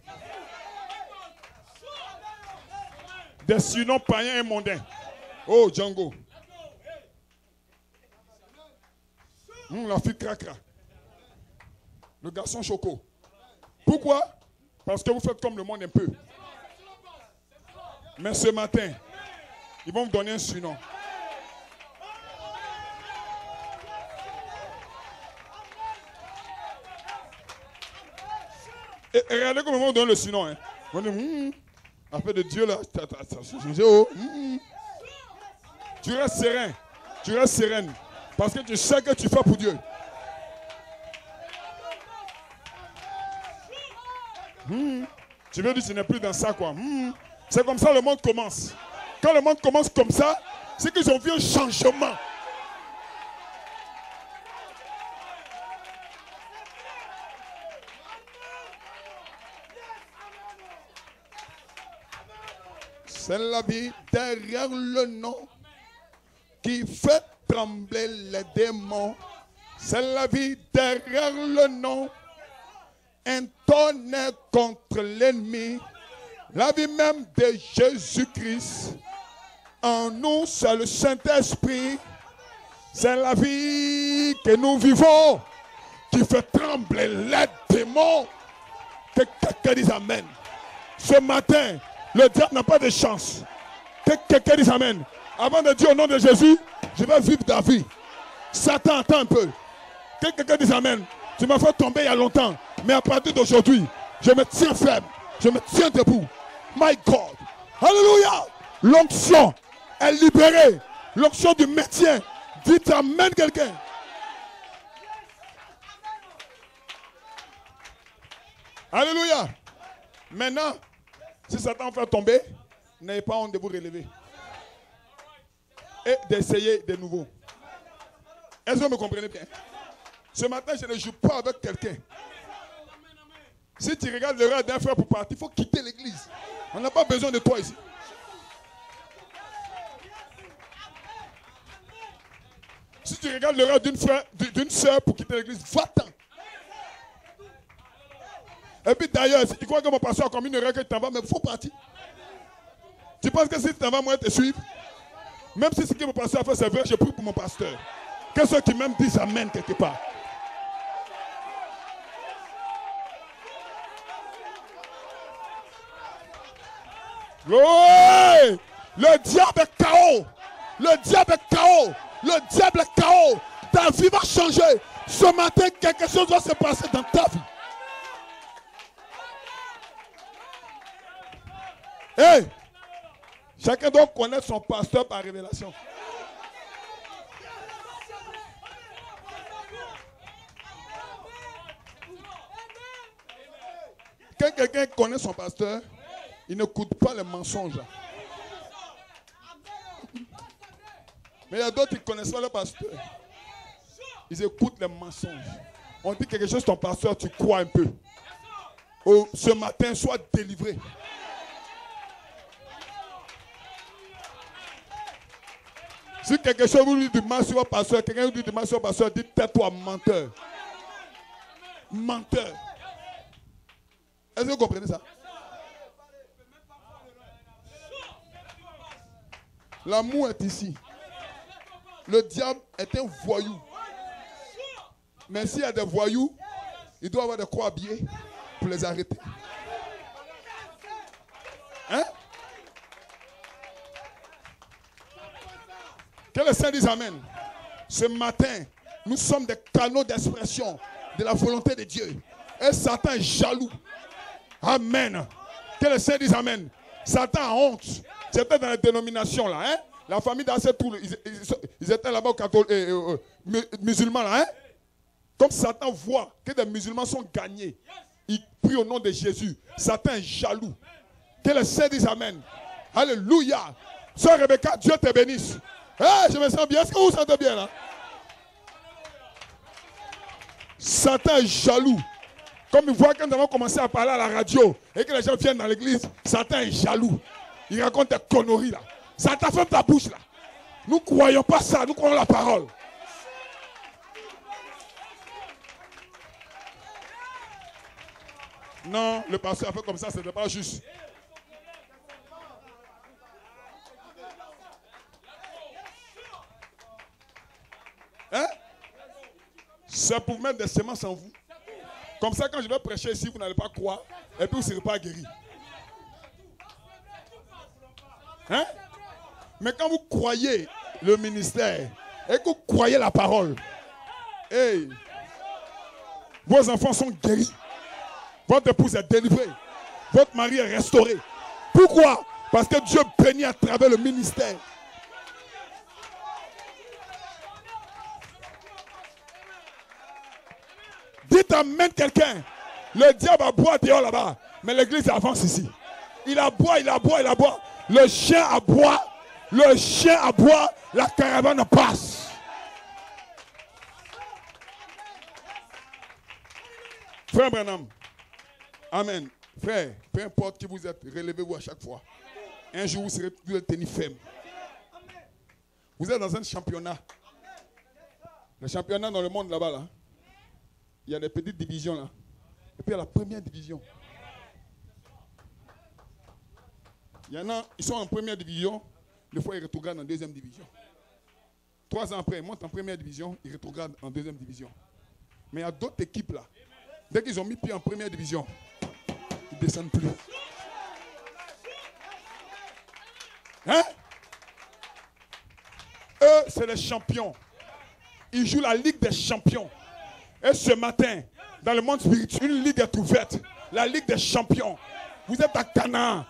Des surnoms païens et mondains. Oh, Django. La fille cracra. Le garçon choco. Pourquoi? Parce que vous faites comme le monde un peu. Mais ce matin, ils vont vous donner un surnom. Et regardez comment on donne le surnom. Hein. On dit, affaire de Dieu là. Tu restes serein. Tu restes sereine. Parce que tu sais que tu fais pour Dieu. Tu veux dire que tu n'es plus dans ça quoi. C'est comme ça le monde commence. Quand le monde commence comme ça, c'est qu'ils ont vu un changement. C'est la vie derrière le nom qui fait trembler les démons. C'est la vie derrière le nom. Un tonnerre contre l'ennemi. La vie même de Jésus-Christ. En nous, c'est le Saint-Esprit. C'est la vie que nous vivons qui fait trembler les démons. Que quelqu'un dise Amen. Ce matin, le diable n'a pas de chance. Que quelqu'un dise Amen. Avant de dire au nom de Jésus, je vais vivre ta vie. Satan, attend un peu. Que quelqu'un dise Amen. Tu m'as fait tomber il y a longtemps. Mais à partir d'aujourd'hui, je me tiens ferme. Je me tiens debout. My God. Alléluia. L'onction est libérée. L'onction du maintien. Dites Amen quelqu'un. Alléluia. Maintenant, si Satan vous fait tomber, n'ayez pas honte de vous relever. Et d'essayer de nouveau. Est-ce que vous me comprenez bien? Ce matin, je ne joue pas avec quelqu'un. Si tu regardes l'heure d'un frère pour partir, il faut quitter l'église. On n'a pas besoin de toi ici. Si tu regardes l'heure d'une soeur pour quitter l'église, va-t'en. Et puis d'ailleurs, si tu crois que mon pasteur a comme une erreur que tu t'en vas, mais il faut partir. Tu penses que si tu t'en vas, moi, je te suivre? Même si ce que mon pasteur a fait, c'est vrai, je prie pour mon pasteur. Que ceux qui même disent Amen quelque part. Oui! Le diable est KO. Le diable est KO. Le diable est KO. Ta vie va changer. Ce matin, quelque chose va se passer dans ta vie. Hey! Chacun doit connaître son pasteur par révélation. Quand quelqu'un connaît son pasteur, il n'écoute pas les mensonges. Mais il y a d'autres qui ne connaissent pas le pasteur. Ils écoutent les mensonges. On dit quelque chose, ton pasteur, tu crois un peu. Oh, ce matin, sois délivré. Si quelque chose vous dit du mal sur votre pasteur, quelqu'un vous dit du mal sur votre pasteur, dites tais-toi, menteur. Menteur. Est-ce que vous comprenez ça? L'amour est ici. Le diable est un voyou. Mais s'il y a des voyous, il doit avoir des croix habillées pour les arrêter. Hein? Que le Saint dise Amen. Ce matin, nous sommes des canaux d'expression de la volonté de Dieu. Et Satan est jaloux. Amen. Que le Saint dise Amen. Satan a honte. C'était dans la dénomination là. Hein? La famille d'Asetoul, ils étaient là-bas musulmans là. Hein? Comme Satan voit que des musulmans sont gagnés, il prie au nom de Jésus. Satan est jaloux. Que le Saint dise Amen. Alléluia. Sœur Rebecca, Dieu te bénisse. Hey, je me sens bien. Est-ce que vous vous sentez bien là? Satan est jaloux. Comme il voit quand nous avons commencé à parler à la radio et que les gens viennent dans l'église, Satan est jaloux. Il raconte des conneries là. Satan, ferme ta bouche là. Nous ne croyons pas ça, nous croyons la parole. Non, le pasteur a fait comme ça, ce n'était pas juste. Hein? C'est pour mettre des semences en vous. Comme ça, quand je vais prêcher ici, vous n'allez pas croire et puis vous ne serez pas guéri. Hein? Mais quand vous croyez le ministère et que vous croyez la parole, hey, vos enfants sont guéris. Votre épouse est délivrée. Votre mari est restauré. Pourquoi? Parce que Dieu bénit à travers le ministère. Dites amen quelqu'un. Le diable aboie dehors là-bas. Mais l'église avance ici. Il aboie, il aboie, il aboie. Le chien aboie. Le chien aboie. La caravane passe. Frère Branham. Amen. Frère, peu importe qui vous êtes, relevez-vous à chaque fois. Un jour, vous serez tenus ferme. Vous êtes dans un championnat. Le championnat dans le monde là-bas, là. Il y a des petites divisions là. Et puis il y a la première division. Il y en a, ils sont en première division. Des fois, ils rétrogradent en deuxième division. 3 ans après, ils montent en première division, ils rétrogradent en deuxième division. Mais il y a d'autres équipes là. Dès qu'ils ont mis pied en première division, ils ne descendent plus. Hein? Eux, c'est les champions. Ils jouent la Ligue des champions. Et ce matin, dans le monde spirituel, une ligue est ouverte. La Ligue des champions. Vous êtes à Canaan.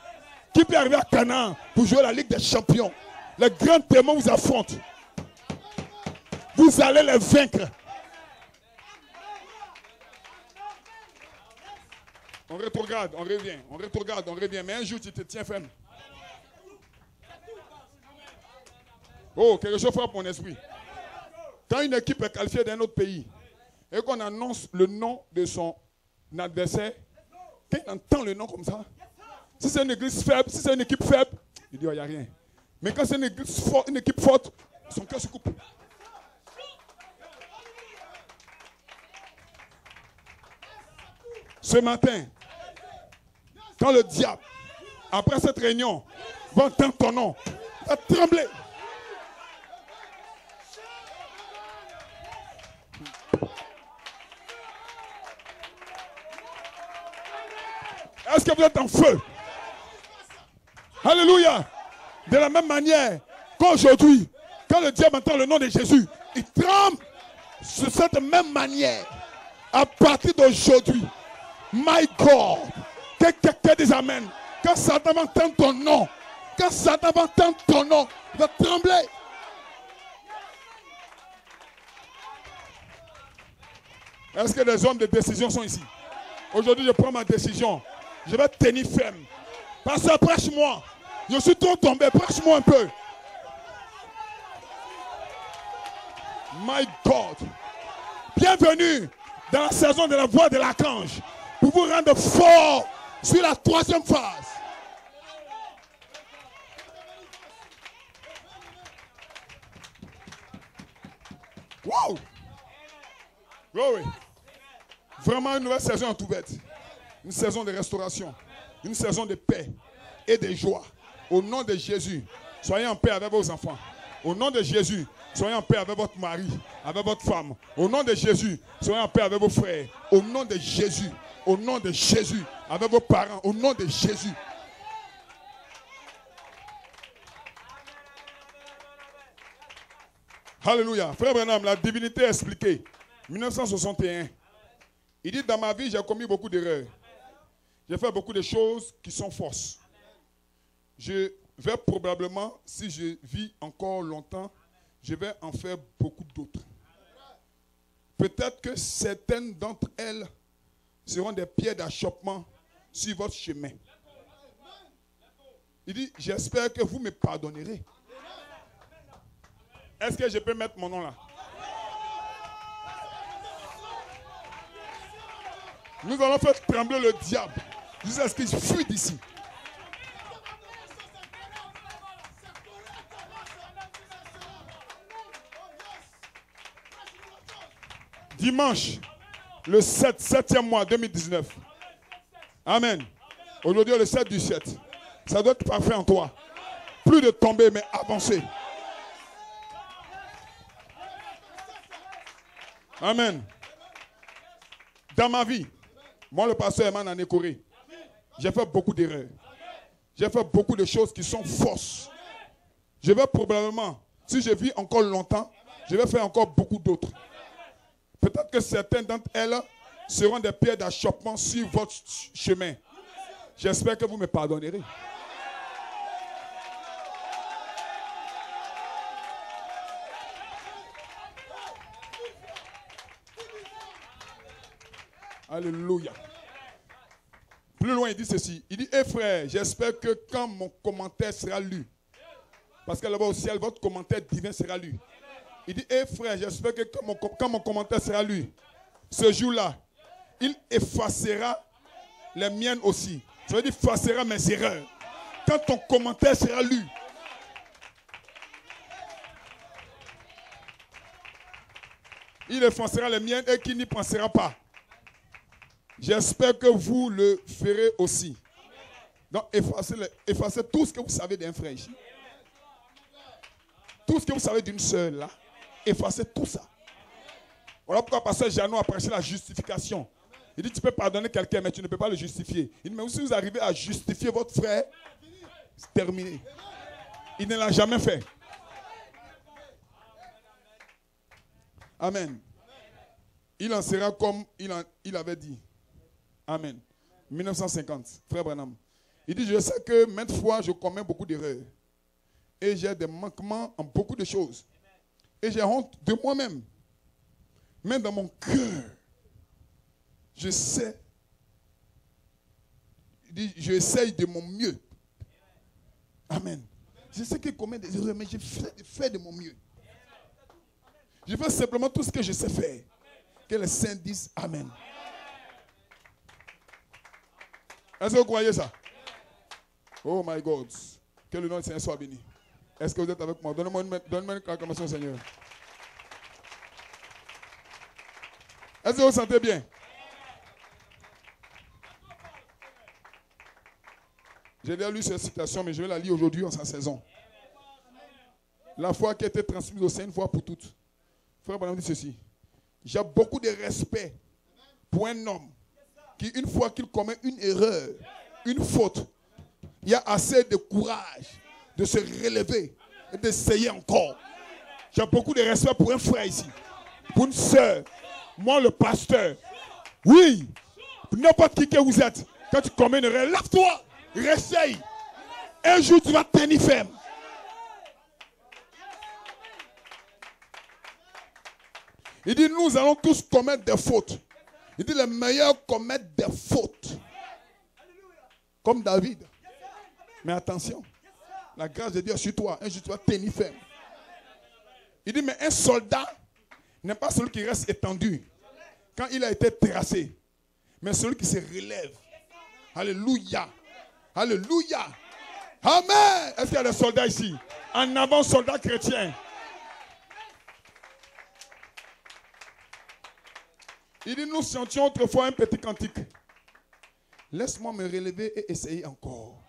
Qui peut arriver à Canaan pour jouer la Ligue des champions? Les grands témoins vous affrontent. Vous allez les vaincre. On rétrograde, on revient. On rétrograde, on revient. Mais un jour, tu te tiens ferme. Oh, quelque chose frappe mon esprit. Quand une équipe est qualifiée d'un autre pays et qu'on annonce le nom de son adversaire, quand il entend le nom comme ça, si c'est une église faible, si c'est une équipe faible, il dit, il n'y a rien. Mais quand c'est une équipe forte, son cœur se coupe. Ce matin, quand le diable, après cette réunion, va entendre ton nom, va trembler. Est-ce que vous êtes en feu? Alléluia. De la même manière qu'aujourd'hui, quand le diable entend le nom de Jésus, il tremble de cette même manière. À partir d'aujourd'hui, my God, que quelqu'un dise amen. Quand Satan va entendre ton nom, quand Satan va entendre ton nom, il va trembler. Est-ce que les hommes de décision sont ici? Aujourd'hui, je prends ma décision. Je vais tenir ferme. Pasteur, prêche-moi. Je suis trop tombé. Prêche-moi un peu. My God. Bienvenue dans la saison de la voix de l'archange. Pour vous rendre fort sur la 3e phase. Wow. Glory. Vraiment une nouvelle saison est ouverte. Une saison de restauration. Une saison de paix et de joie. Au nom de Jésus, soyez en paix avec vos enfants. Au nom de Jésus, soyez en paix avec votre mari, avec votre femme. Au nom de Jésus, soyez en paix avec vos frères. Au nom de Jésus, au nom de Jésus, avec vos parents. Au nom de Jésus. Alléluia. Frère Branham, la divinité expliquée. 1961. Il dit, dans ma vie, j'ai commis beaucoup d'erreurs. J'ai fait beaucoup de choses qui sont fausses. Je vais probablement, si je vis encore longtemps, je vais en faire beaucoup d'autres. Peut-être que certaines d'entre elles seront des pierres d'achoppement sur votre chemin. Il dit, j'espère que vous me pardonnerez. Est-ce que je peux mettre mon nom là? Nous allons faire trembler le diable jusqu'à ce qu'il fuit d'ici. Dimanche, le 7e mois 2019. Amen. Aujourd'hui, le 7 du 7. Ça doit être parfait en toi. Plus de tomber, mais avancer. Amen. Dans ma vie, moi, le pasteur Eman en Corée, j'ai fait beaucoup d'erreurs. J'ai fait beaucoup de choses qui sont fausses. Je vais probablement, si je vis encore longtemps, je vais faire encore beaucoup d'autres. Peut-être que certaines d'entre elles seront des pierres d'achoppement sur votre chemin. J'espère que vous me pardonnerez. Alléluia. Plus loin, il dit ceci. Il dit, hé frère, j'espère que quand mon commentaire sera lu, parce que là-bas au ciel, votre commentaire divin sera lu. Il dit, hé frère, j'espère que quand mon commentaire sera lu, ce jour-là, il effacera les miennes aussi. Ça veut dire, effacera mes erreurs. Quand ton commentaire sera lu, il effacera les miennes et qui n'y pensera pas. J'espère que vous le ferez aussi. Donc, effacez tout ce que vous savez d'un frère ici. Tout ce que vous savez d'une sœur là. Effacez tout ça. Voilà pourquoi pasteur Jeannot a prêché la justification. Il dit, tu peux pardonner quelqu'un, mais tu ne peux pas le justifier. Il dit, mais si vous arrivez à justifier votre frère, c'est terminé. Il ne l'a jamais fait. Amen. Il en sera comme il avait dit. Amen. 1950, frère Branham. Il dit, je sais que maintes fois, je commets beaucoup d'erreurs. Et j'ai des manquements en beaucoup de choses. Et j'ai honte de moi-même. Mais dans mon cœur, je sais. Il dit, je essaye de mon mieux. Amen. Je sais qu'il commet des erreurs, mais je fais de mon mieux. Je fais simplement tout ce que je sais faire. Que les saints disent Amen. Est-ce que vous croyez ça? Oh my God. Que le nom du Seigneur soit béni. Est-ce que vous êtes avec moi? Donnez-moi une acclamation au Seigneur. Est-ce que vous vous sentez bien? J'ai déjà lu cette citation, mais je vais la lire aujourd'hui en sa saison. La foi qui a été transmise au Seigneur une fois pour toutes. Frère Branham dit ceci. J'ai beaucoup de respect pour un homme qui, une fois qu'il commet une erreur, une faute, il y a assez de courage de se relever et d'essayer encore. J'ai beaucoup de respect pour un frère ici, pour une soeur, moi le pasteur. Oui, n'importe qui que vous êtes, quand tu commets une erreur, lève-toi, réessaye. Un jour tu vas tenir ferme. Il dit, nous allons tous commettre des fautes. Il dit, les meilleurs commettent des fautes. Comme David. Mais attention, la grâce de Dieu est sur toi. Un jour, tu vas tenir ferme. Il dit, mais un soldat n'est pas celui qui reste étendu quand il a été terrassé, mais celui qui se relève. Alléluia. Alléluia. Amen. Est-ce qu'il y a des soldats ici? En avant, soldats chrétiens. Il dit, nous chantions autrefois un petit cantique. Laisse-moi me relever et essayer encore.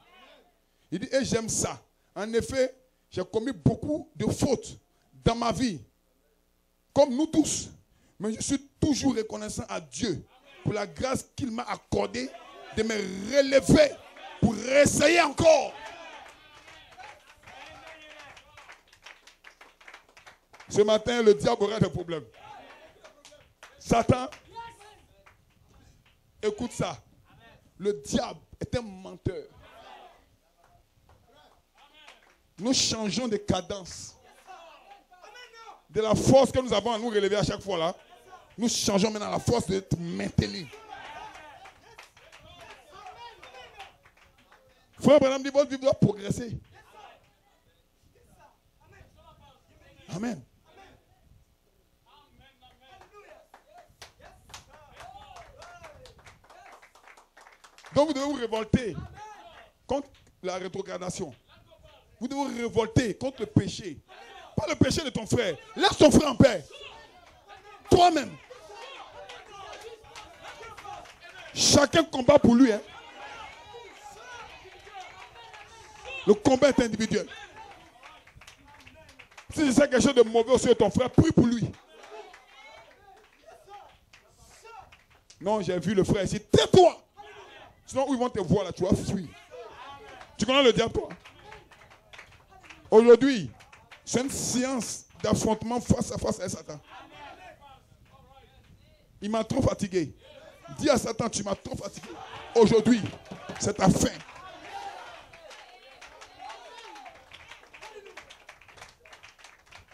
Il dit, et j'aime ça. En effet, j'ai commis beaucoup de fautes dans ma vie. Comme nous tous. Mais je suis toujours reconnaissant à Dieu pour la grâce qu'il m'a accordée de me relever pour essayer encore. Ce matin, le diable aura des problèmes. Satan, écoute ça. Le diable est un menteur. Nous changeons de cadence. De la force que nous avons à nous relever à chaque fois là, nous changeons maintenant la force de te maintenir. Frère Branham dit, votre vie doit progresser. Amen. Donc vous devez vous révolter contre la rétrogradation. Vous devez vous révolter contre le péché. Pas le péché de ton frère. Laisse ton frère en paix. Toi-même. Chacun combat pour lui. Hein. Le combat est individuel. Si tu sais quelque chose de mauvais sur ton frère, prie pour lui. Non, j'ai vu le frère ici. Tais-toi. Sinon, où ils vont te voir là, tu vas fuir. Tu connais le diable, toi? Aujourd'hui, c'est une séance d'affrontement face à face avec Satan. Il m'a trop fatigué. Dis à Satan, tu m'as trop fatigué. Aujourd'hui, c'est ta fin.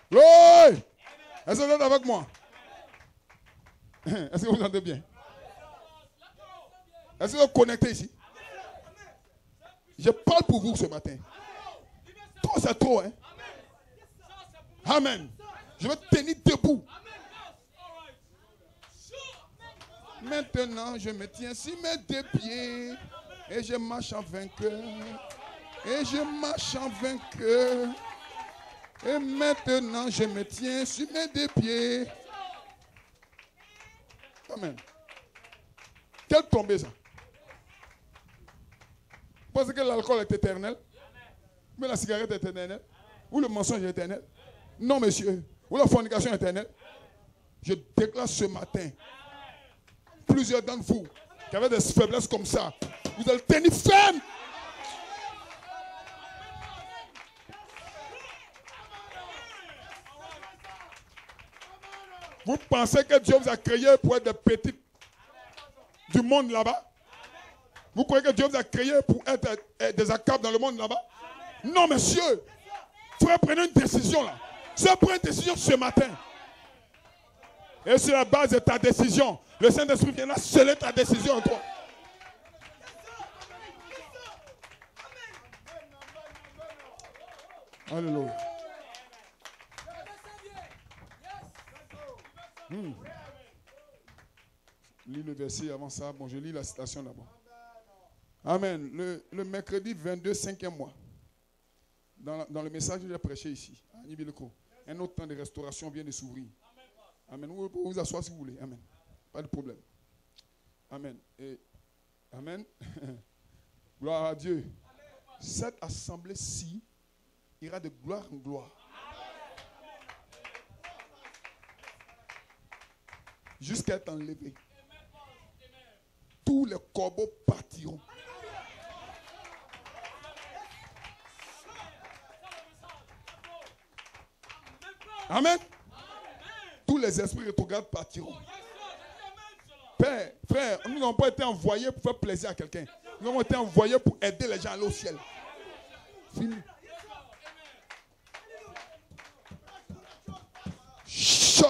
Gloire! Est-ce que vous êtes avec moi? Est-ce que vous entendez bien? Est-ce que vous êtes connectés ici? Je parle pour vous ce matin. Trop, c'est trop, hein? Amen. Je vais tenir debout. Maintenant, je me tiens sur mes deux pieds et je marche en vainqueur. Et je marche en vainqueur. Et maintenant, je me tiens sur mes deux pieds. Amen. Quelle tombée ça? Vous pensez que l'alcool est éternel? Mais la cigarette est éternelle? Ou le mensonge est éternel? Non, monsieur. Ou la fornication est éternelle? Je déclare ce matin, plusieurs d'entre vous qui avaient des faiblesses comme ça, vous allez tenir ferme. Vous pensez que Dieu vous a créé pour être des petits du monde là-bas? Vous croyez que Dieu vous a créé pour être des accables dans le monde là-bas? Non, monsieur. Frère, prenez une décision là. Ça prend une décision ce matin. Et sur la base de ta décision, le Saint-Esprit viendra sceller ta décision en toi. Alléluia. Lis le verset avant ça. Bon, je lis la citation d'abord. Amen. Le mercredi 22, 5e mois. Dans le message que j'ai prêché ici, à Nibileko, un autre temps de restauration vient de s'ouvrir. Amen. Vous pouvez vous asseoir si vous voulez. Amen. Pas de problème. Amen. Et, amen. Gloire à Dieu. Cette assemblée-ci ira de gloire en gloire. Jusqu'à être enlevé. Tous les corbeaux partiront. Amen. Tous les esprits rétrogrades partiront. Père, frère, nous n'avons pas été envoyés pour faire plaisir à quelqu'un. Nous avons été envoyés pour aider les gens à aller au ciel. Fini. Chut.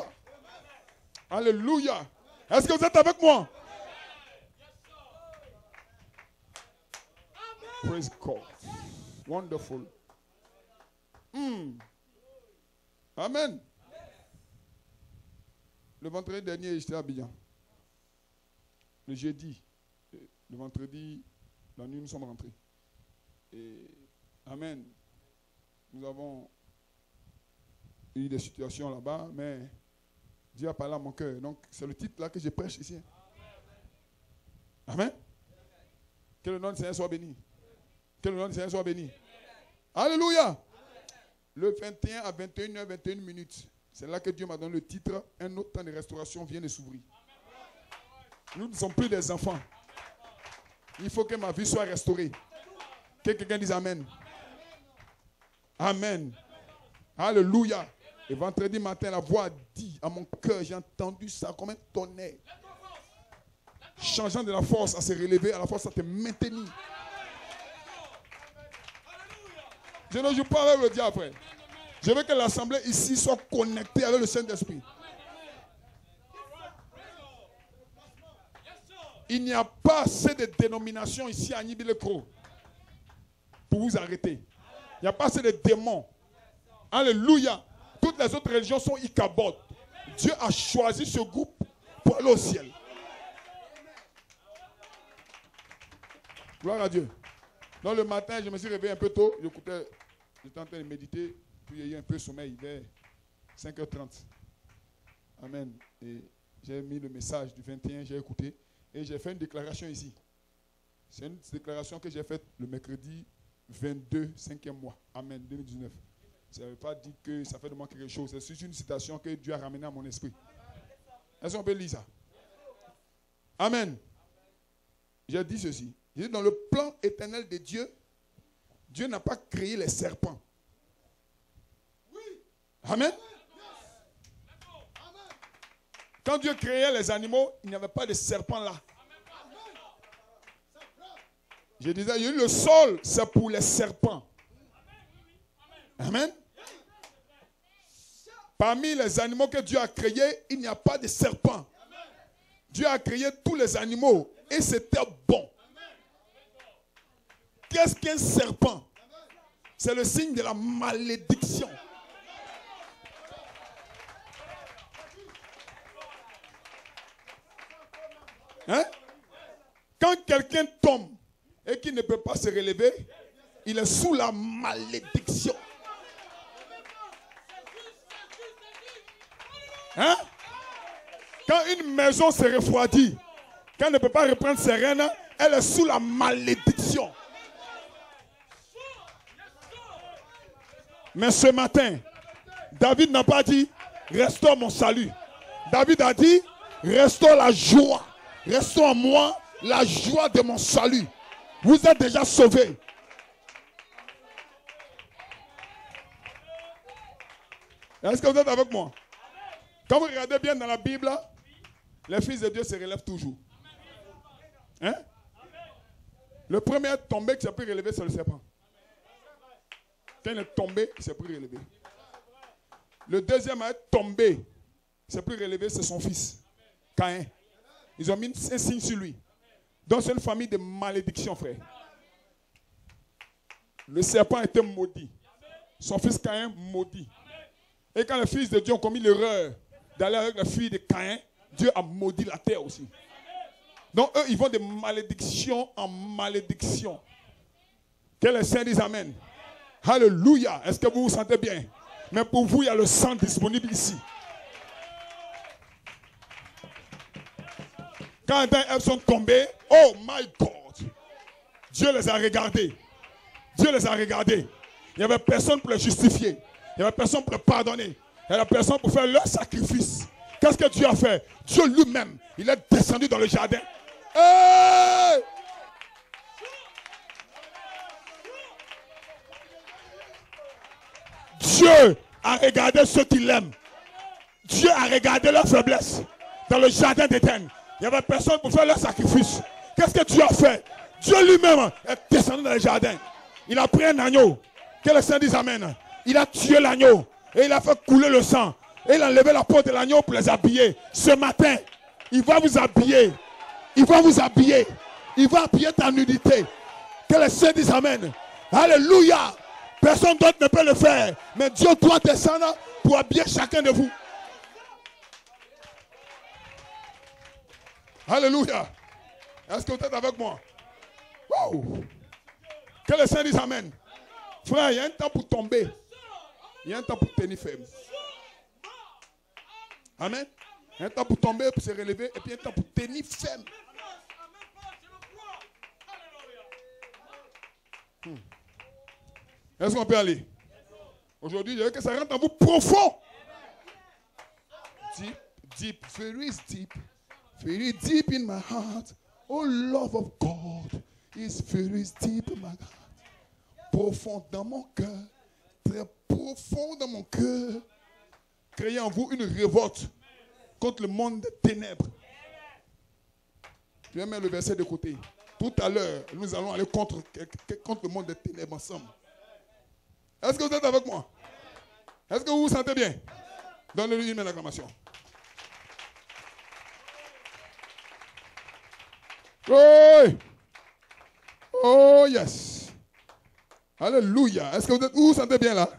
Alléluia. Est-ce que vous êtes avec moi? Praise God. Wonderful. Amen. Le vendredi dernier, j'étais à Abidjan. Le jeudi, le vendredi, la nuit, nous sommes rentrés. Et, amen. Nous avons eu des situations là-bas, mais Dieu a parlé à mon cœur. Donc, c'est le titre là que je prêche ici. Amen. Que le nom du Seigneur soit béni. Que le nom du Seigneur soit béni. Alléluia. Le 21 à 21h, 21 minutes. C'est là que Dieu m'a donné le titre. Un autre temps de restauration vient de s'ouvrir. Nous ne sommes plus des enfants. Il faut que ma vie soit restaurée. Que quelqu'un dise Amen. Amen. Alléluia. Et vendredi matin, la voix a dit à mon cœur, j'ai entendu ça comme un tonnerre. Changeant de la force à se relever, à la force à te maintenir. Je ne joue pas avec le diable après. Je veux que l'assemblée ici soit connectée avec le Saint-Esprit. Il n'y a pas assez de dénominations ici à Nibileko pour vous arrêter. Il n'y a pas assez de démons. Alléluia. Toutes les autres religions sont ikabotes. Dieu a choisi ce groupe pour aller au ciel. Gloire à Dieu. Donc le matin, je me suis réveillé un peu tôt. J'étais en train de méditer. Puis il y a eu un peu de sommeil vers 5h30. Amen. Et j'ai mis le message du 21, j'ai écouté. Et j'ai fait une déclaration ici. C'est une déclaration que j'ai faite le mercredi 22, 5e mois. Amen, 2019. Ça ne veut pas dire que ça fait de moi quelque chose. C'est juste une citation que Dieu a ramenée à mon esprit. Est-ce qu'on peut lire ça? Amen. J'ai dit ceci. J'ai dit, dans le plan éternel de Dieu, Dieu n'a pas créé les serpents. Amen. Quand Dieu créait les animaux, il n'y avait pas de serpents là. Je disais, le sol, c'est pour les serpents. Amen. Parmi les animaux que Dieu a créés, il n'y a pas de serpents. Dieu a créé tous les animaux et c'était bon. Qu'est-ce qu'un serpent? C'est le signe de la malédiction. Hein? Quand quelqu'un tombe et qu'il ne peut pas se relever, il est sous la malédiction. Hein? Quand une maison se refroidit, quand elle ne peut pas reprendre ses rênes, elle est sous la malédiction. Mais ce matin, David n'a pas dit, restaure mon salut. David a dit, restaure la joie. Restaure en moi la joie de mon salut. Vous êtes déjà sauvés. Est-ce que vous êtes avec moi? Quand vous regardez bien dans la Bible, les fils de Dieu se relèvent toujours. Hein? Le premier à tomber qui s'est pris relevé, c'est le serpent. Quand il est tombé, il s'est pris relevé. Le deuxième à être tombé, il s'est pris relevé, c'est son fils, Caïn. Ils ont mis un signe sur lui. Donc c'est une famille de malédiction, frère. Le serpent était maudit. Son fils Caïn maudit. Et quand les fils de Dieu ont commis l'erreur d'aller avec la fille de Caïn, Dieu a maudit la terre aussi. Donc eux, ils vont de malédiction en malédiction. Que les saints disent Amen. Alléluia. Est-ce que vous vous sentez bien? Mais pour vous, il y a le sang disponible ici. Quand Adam et Ève sont tombés, oh my God, Dieu les a regardés. Dieu les a regardés. Il n'y avait personne pour les justifier. Il n'y avait personne pour les pardonner. Il n'y avait personne pour faire leur sacrifice. Qu'est-ce que Dieu a fait? Dieu lui-même, il est descendu dans le jardin. Hey! Dieu a regardé ceux qui l'aiment. Dieu a regardé leur faiblesse dans le jardin d'Éden. Il n'y avait personne pour faire leur sacrifice. Qu'est-ce que Dieu a fait? Dieu lui-même est descendu dans le jardin. Il a pris un agneau. Que le Saint dise Amen. Il a tué l'agneau. Et il a fait couler le sang. Et il a enlevé la peau de l'agneau pour les habiller. Ce matin, il va vous habiller. Il va vous habiller. Il va habiller ta nudité. Que le Saint dise Amen. Alléluia. Personne d'autre ne peut le faire. Mais Dieu doit descendre pour habiller chacun de vous. Alléluia. Est-ce que vous êtes avec moi? Wow. Que le Saint dise Amen. Frère, il y a un temps pour tomber. Il y a un temps pour tenir ferme. Amen. Il y a un temps pour tomber, pour se relever. Et puis il y a un temps pour tenir ferme. Est-ce qu'on peut aller? Aujourd'hui, je veux que ça rentre en vous profond. Deep, deep, very deep. Very deep in my heart. Oh, love of God is very deep in my heart. Profond dans mon cœur. Très profond dans mon cœur. Créez en vous une révolte contre le monde des ténèbres. Je vais mettre le verset de côté. Tout à l'heure, nous allons aller contre le monde des ténèbres ensemble. Est-ce que vous êtes avec moi? Est-ce que vous vous sentez bien? Donnez-lui une acclamation. Oh, oh yes. Alléluia. Est-ce que vous vous sentez bien là?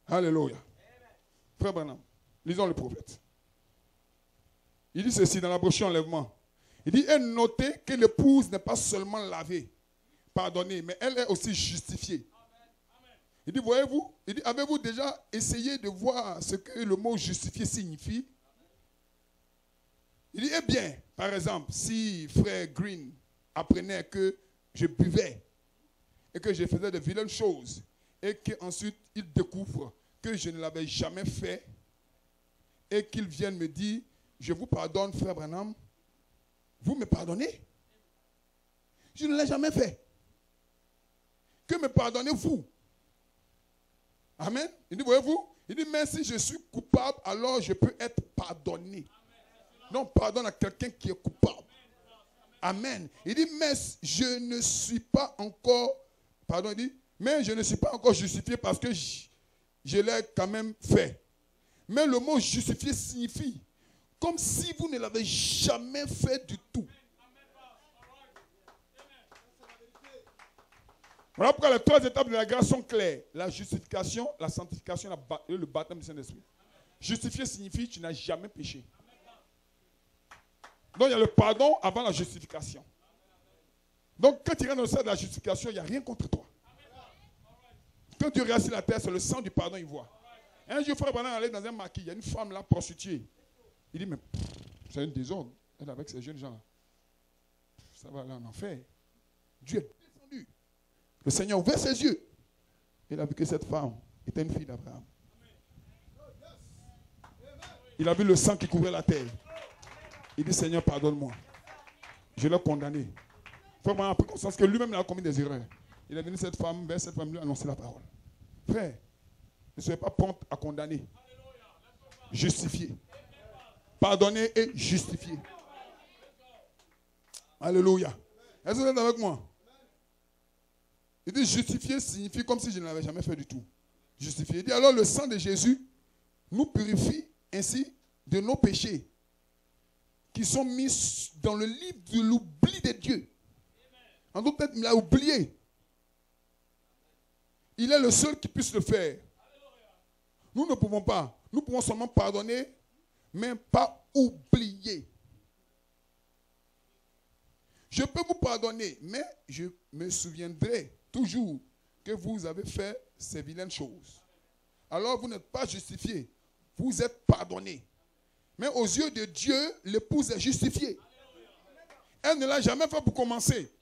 Alléluia. Frère Branham, lisons le prophète. Il dit ceci dans la brochure Enlèvement. Il dit, et notez que l'épouse n'est pas seulement lavée, pardonnée, mais elle est aussi justifiée. Il dit, voyez-vous, il dit, avez-vous déjà essayé de voir ce que le mot justifié signifie? Il dit, eh bien, par exemple, si frère Green apprenait que je buvais et que je faisais de vilaines choses et qu'ensuite il découvre que je ne l'avais jamais fait et qu'il vienne me dire, je vous pardonne, frère Branham, vous me pardonnez? Je ne l'ai jamais fait. Que me pardonnez-vous? Amen. Il dit, voyez-vous, il dit, mais si je suis coupable, alors je peux être pardonné. Non, pardonne à quelqu'un qui est coupable. Amen. Il dit, mais je ne suis pas encore, pardon, il dit, mais je ne suis pas encore justifié parce que je l'ai quand même fait. Mais le mot justifié signifie comme si vous ne l'avez jamais fait du tout. Voilà pourquoi les 3 étapes de la grâce sont claires. La justification, la sanctification et le baptême du Saint-Esprit. Justifier signifie que tu n'as jamais péché. Donc il y a le pardon avant la justification. Donc quand tu rentres dans le stade de la justification, il n'y a rien contre toi. Quand tu regardes sur la terre, c'est le sang du pardon, il voit. Un jour, frère Branham allait dans un maquis, il y a une femme là, prostituée. Il dit, mais c'est un désordre. Elle avec ces jeunes gens. Ça va aller en enfer. Dieu est descendu. Le Seigneur a ouvert ses yeux. Il a vu que cette femme était une fille d'Abraham. Il a vu le sang qui couvrait la terre. Il dit, Seigneur, pardonne-moi. Je l'ai condamné. Frère Branham a pris conscience que lui-même a commis des erreurs. Il est venu cette femme, vers cette femme, lui annoncer la parole. Frère, ne soyez pas prompt à condamner. Justifier. Pardonner et justifier. Alléluia. Est-ce que vous êtes avec moi? Il dit justifier signifie comme si je ne l'avais jamais fait du tout. Justifier. Il dit alors le sang de Jésus nous purifie ainsi de nos péchés qui sont mis dans le livre de l'oubli de Dieu. En d'autres termes, il a oublié. Il est le seul qui puisse le faire. Nous ne pouvons pas. Nous pouvons seulement pardonner, mais pas oublier. Je peux vous pardonner, mais je me souviendrai toujours que vous avez fait ces vilaines choses. Alors vous n'êtes pas justifié. Vous êtes pardonné. Mais aux yeux de Dieu, l'épouse est justifiée. Elle ne l'a jamais fait pour commencer.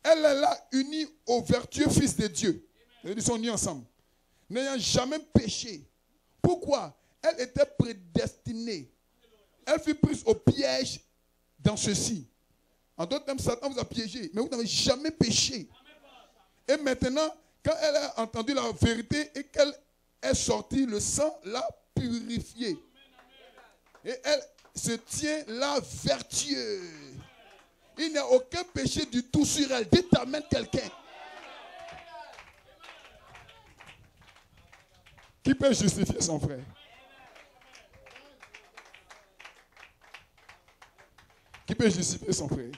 Elle est là unie au vertueux Fils de Dieu. Ils sont unis ensemble. N'ayant jamais péché. Pourquoi? Elle était prédestinée. Elle fut prise au piège dans ceci. En d'autres termes, Satan vous a piégé. Mais vous n'avez jamais péché. Et maintenant, quand elle a entendu la vérité et qu'elle est sortie, le sang l'a purifiée. Et elle se tient là vertueuse. Il n'y a aucun péché du tout sur elle. Dites amen quelqu'un. Qui peut justifier son frère? Qui peut justifier son frère?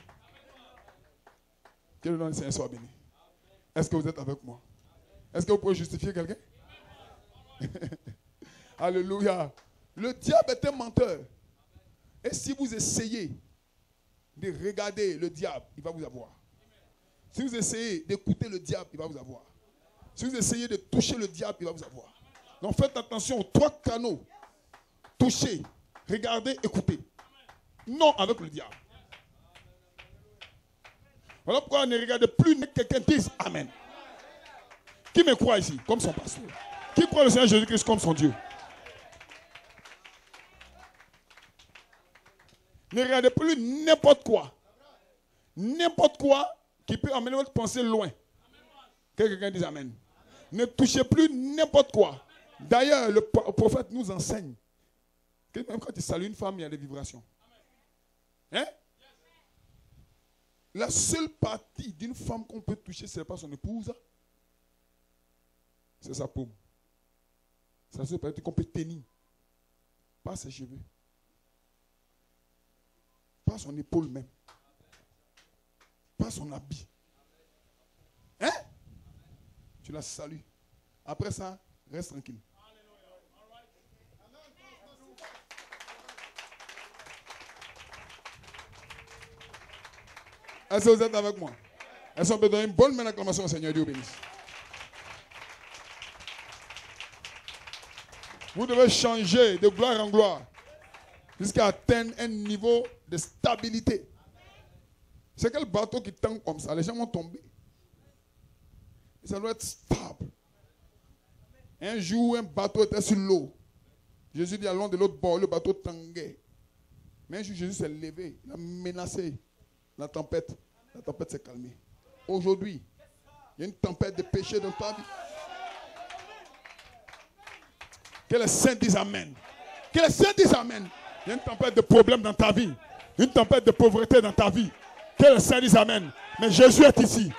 Que le nom du Seigneur soit béni. Est-ce que vous êtes avec moi? Est-ce que vous pouvez justifier quelqu'un? Alléluia. Le diable est un menteur. Et si vous essayez de regarder le diable, il va vous avoir. Si vous essayez d'écouter le diable, il va vous avoir. Si vous essayez de toucher le diable, il va vous avoir. Donc faites attention aux 3 canaux. Toucher, regarder, écouter. Non avec le diable. Voilà pourquoi ne regardez plus que quelqu'un dise Amen. Qui me croit ici comme son pasteur? Qui croit le Seigneur Jésus-Christ comme son Dieu? Ne regardez plus n'importe quoi. N'importe quoi qui peut amener votre pensée loin. Que quelqu'un dise Amen. Ne touchez plus n'importe quoi. D'ailleurs, le prophète nous enseigne que même quand il salue une femme, il y a des vibrations. Hein? La seule partie d'une femme qu'on peut toucher, ce n'est pas son épouse. C'est sa paume. C'est la seule partie qu'on peut tenir. Pas ses cheveux. Pas son épaule même. Pas son habit. Hein? Tu la salues. Après ça, reste tranquille. Est-ce que vous êtes avec moi? Est-ce qu'on peut donner une bonne main d'acclamation au Seigneur? Dieu bénisse. Vous devez changer de gloire en gloire jusqu'à atteindre un niveau de stabilité. C'est quel bateau qui tangue comme ça? Les gens vont tomber. Et ça doit être stable. Un jour, un bateau était sur l'eau. Jésus dit allons de l'autre bord, le bateau tanguait. Mais un jour, Jésus s'est levé, il a menacé la tempête. La tempête s'est calmée. Aujourd'hui, il y a une tempête de péché dans ta vie. Que les saints disent Amen. Que les saints disent Amen. Il y a une tempête de problèmes dans ta vie. Une tempête de pauvreté dans ta vie. Que les saints disent Amen. Mais Jésus est ici.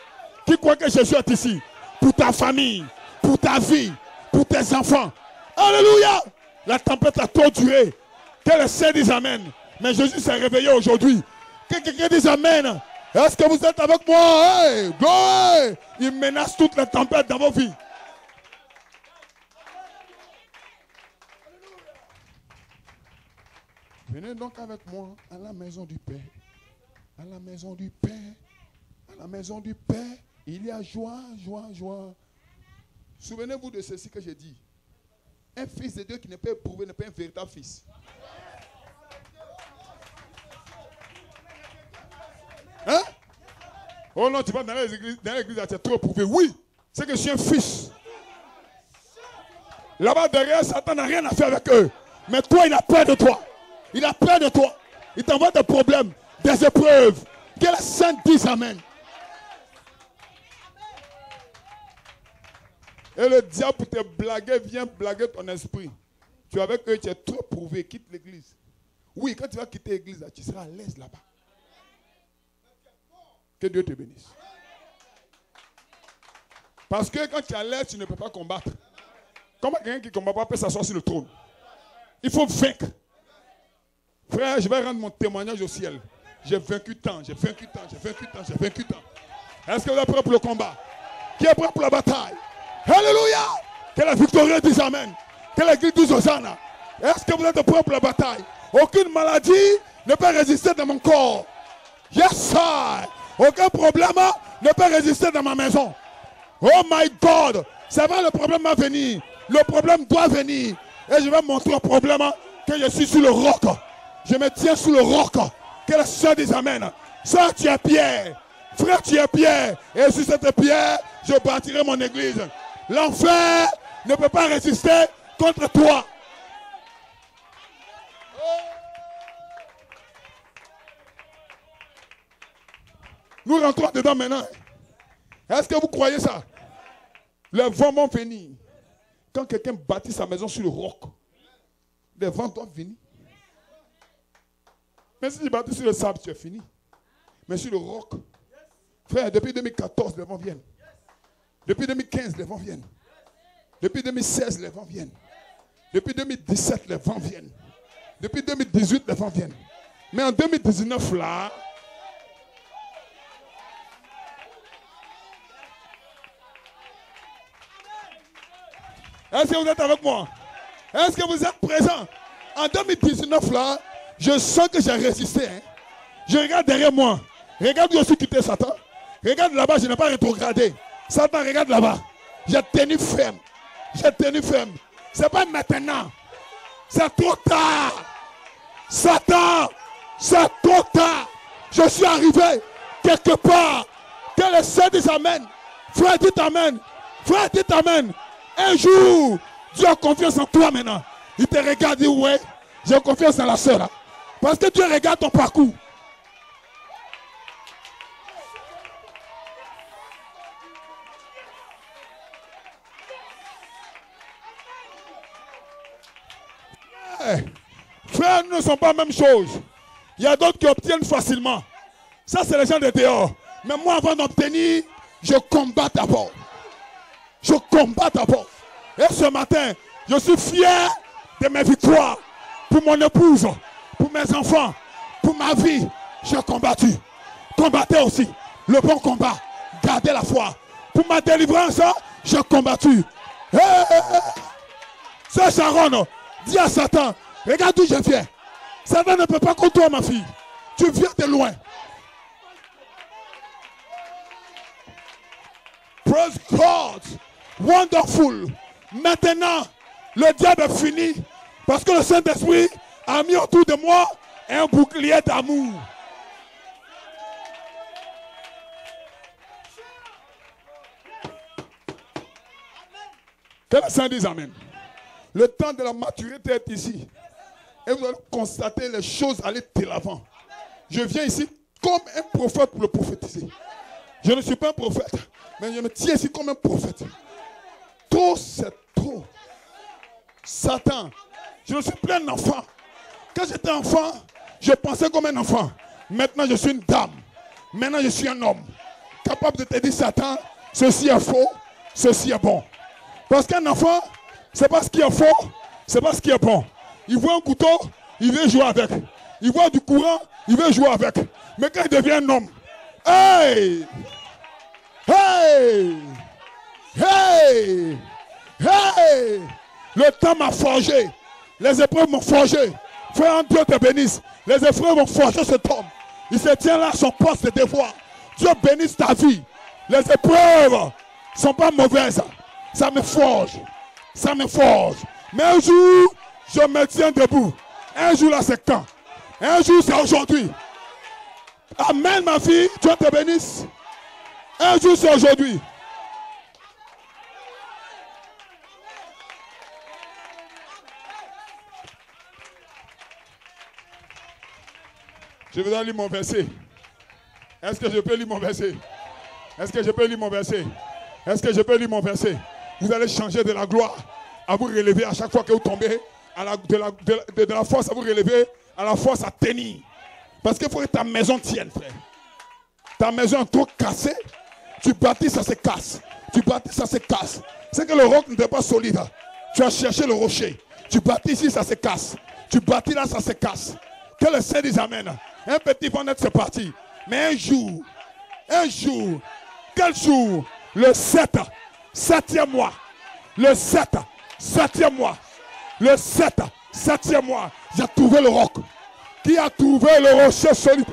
Qui croit que Jésus est ici? Pour ta famille, pour ta vie, pour tes enfants. Alléluia. La tempête a trop duré. Que les saints disent Amen. Mais Jésus s'est réveillé aujourd'hui. Que quelqu'un dise Amen. Est-ce que vous êtes avec moi? Hey, go! Il menace toutes les tempêtes dans vos vies. Venez donc avec moi à la maison du Père. À la maison du Père. À la maison du Père. Il y a joie, joie, joie. Souvenez-vous de ceci que j'ai dit. Un fils de Dieu qui n'est pas éprouvé n'est pas un véritable fils. Hein? Oh non, tu vas dans l'église, tu es trop éprouvé. Oui, c'est que je suis un fils. Là-bas derrière, Satan n'a rien à faire avec eux. Mais toi, il a peur de toi. Il a peur de toi. Il t'envoie des problèmes, des épreuves. Que la Sainte dise Amen. Et le diable pour te blaguer, vient blaguer ton esprit. Tu es avec eux, tu es trop éprouvé, quitte l'église. Oui, quand tu vas quitter l'église, tu seras à l'aise là-bas. Que Dieu te bénisse. Parce que quand tu es à l'aise, tu ne peux pas combattre. Comment quelqu'un qui ne combat pas peut s'asseoir sur le trône? Il faut vaincre. Frère, je vais rendre mon témoignage au ciel. J'ai vaincu tant, j'ai vaincu tant, j'ai vaincu tant, j'ai vaincu tant. Est-ce que vous êtes prêts pour le combat? Qui est prêt pour la bataille? Alléluia! Que la victoire dise Amen. Que l'église dise Hosanna. Est-ce que vous êtes prêts pour la bataille? Aucune maladie ne peut résister dans mon corps. Yes, sir! Aucun problème ne peut résister dans ma maison. Oh my God! C'est vrai, le problème va venir. Le problème doit venir. Et je vais montrer au problème que je suis sur le roc. Je me tiens sur le roc. Que la sœur dise Amen. Sœur, tu es pierre. Frère, tu es pierre. Et sur cette pierre, je bâtirai mon église. L'enfer ne peut pas résister contre toi. Nous rentrons dedans maintenant. Est-ce que vous croyez ça? Les vents vont venir. Quand quelqu'un bâtit sa maison sur le roc, les vents doivent venir. Mais si tu bâtis sur le sable, tu es fini. Mais sur le roc, frère, depuis 2014, les vents viennent. Depuis 2015, les vents viennent. Depuis 2016, les vents viennent. Depuis 2017, les vents viennent. Depuis 2018, les vents viennent. Mais en 2019, là, est-ce que vous êtes avec moi? Est-ce que vous êtes présents? En 2019, là, je sens que j'ai résisté. Hein? Je regarde derrière moi. Regarde où je suis quitté Satan. Regarde là-bas, je n'ai pas rétrogradé. Satan, regarde là-bas. J'ai tenu ferme. J'ai tenu ferme. Ce n'est pas maintenant. C'est trop tard. Satan, c'est trop tard. Je suis arrivé quelque part. Que le Seigneur dise Amen. Frère, dites Amen. Frère, dites Amen. Un jour, Dieu a confiance en toi maintenant. Il te regarde et dit, ouais, j'ai confiance en la sœur. Hein. Parce que Dieu regarde ton parcours. Frères, nous ne sommes pas la même chose. Il y a d'autres qui obtiennent facilement. Ça, c'est les gens de dehors. Mais moi, avant d'obtenir, je combats d'abord. Je combats d'abord. Et ce matin, je suis fier de mes victoires. Pour mon épouse, pour mes enfants, pour ma vie, j'ai combattu. Combattez aussi le bon combat. Gardez la foi. Pour ma délivrance, j'ai combattu. C'est Sharon. Dis à Satan, regarde d'où je viens. Satan ne peut pas contre toi, ma fille. Tu viens de loin. Praise God. Wonderful. Maintenant, le diable est fini. Parce que le Saint-Esprit a mis autour de moi un bouclier d'amour. Que le Saint dise Amen. Le temps de la maturité est ici. Et vous allez constater les choses aller de l'avant. Je viens ici comme un prophète pour le prophétiser. Je ne suis pas un prophète, mais je me tiens ici comme un prophète. Trop, c'est trop. Satan, je suis plein d'enfants. Quand j'étais enfant, je pensais comme un enfant. Maintenant, je suis une dame. Maintenant, je suis un homme. Capable de te dire, Satan, ceci est faux, ceci est bon. Parce qu'un enfant, c'est pas ce qui est faux, c'est pas ce qui est bon. Il voit un couteau, il veut jouer avec. Il voit du courant, il veut jouer avec. Mais quand il devient un homme, hey! Hey! Hey! Hey! Le temps m'a forgé. Les épreuves m'ont forgé. Frère, Dieu te bénisse. Les épreuves vont forger cet homme. Il se tient là à son poste de devoir. Dieu bénisse ta vie. Les épreuves ne sont pas mauvaises. Ça me forge. Ça me forge. Mais un jour, je me tiens debout. Un jour là, c'est quand? Un jour, c'est aujourd'hui. Amen, ma fille. Dieu te bénisse. Un jour, c'est aujourd'hui. Je vais lire mon verset. Est-ce que je peux lire mon verset? Est-ce que je peux lire mon verset? Est-ce que je peux lire mon verset? Vous allez changer de la gloire à vous relever à chaque fois que vous tombez, de la force à vous relever, à la force à tenir. Parce qu'il faut que ta maison tienne, frère. Ta maison est trop cassée. Tu bâtis, ça se casse. Tu bâtis, ça se casse. C'est que le roc n'était pas solide. Tu as cherché le rocher. Tu bâtis ici, ça se casse. Tu bâtis là, ça se casse. Que le Seigneur dise Amen. Un petit vendredi, c'est parti. Mais un jour, quel jour? Le 7e mois. Le 7e mois. Le 7e mois. J'ai trouvé le roc. Qui a trouvé le rocher solide?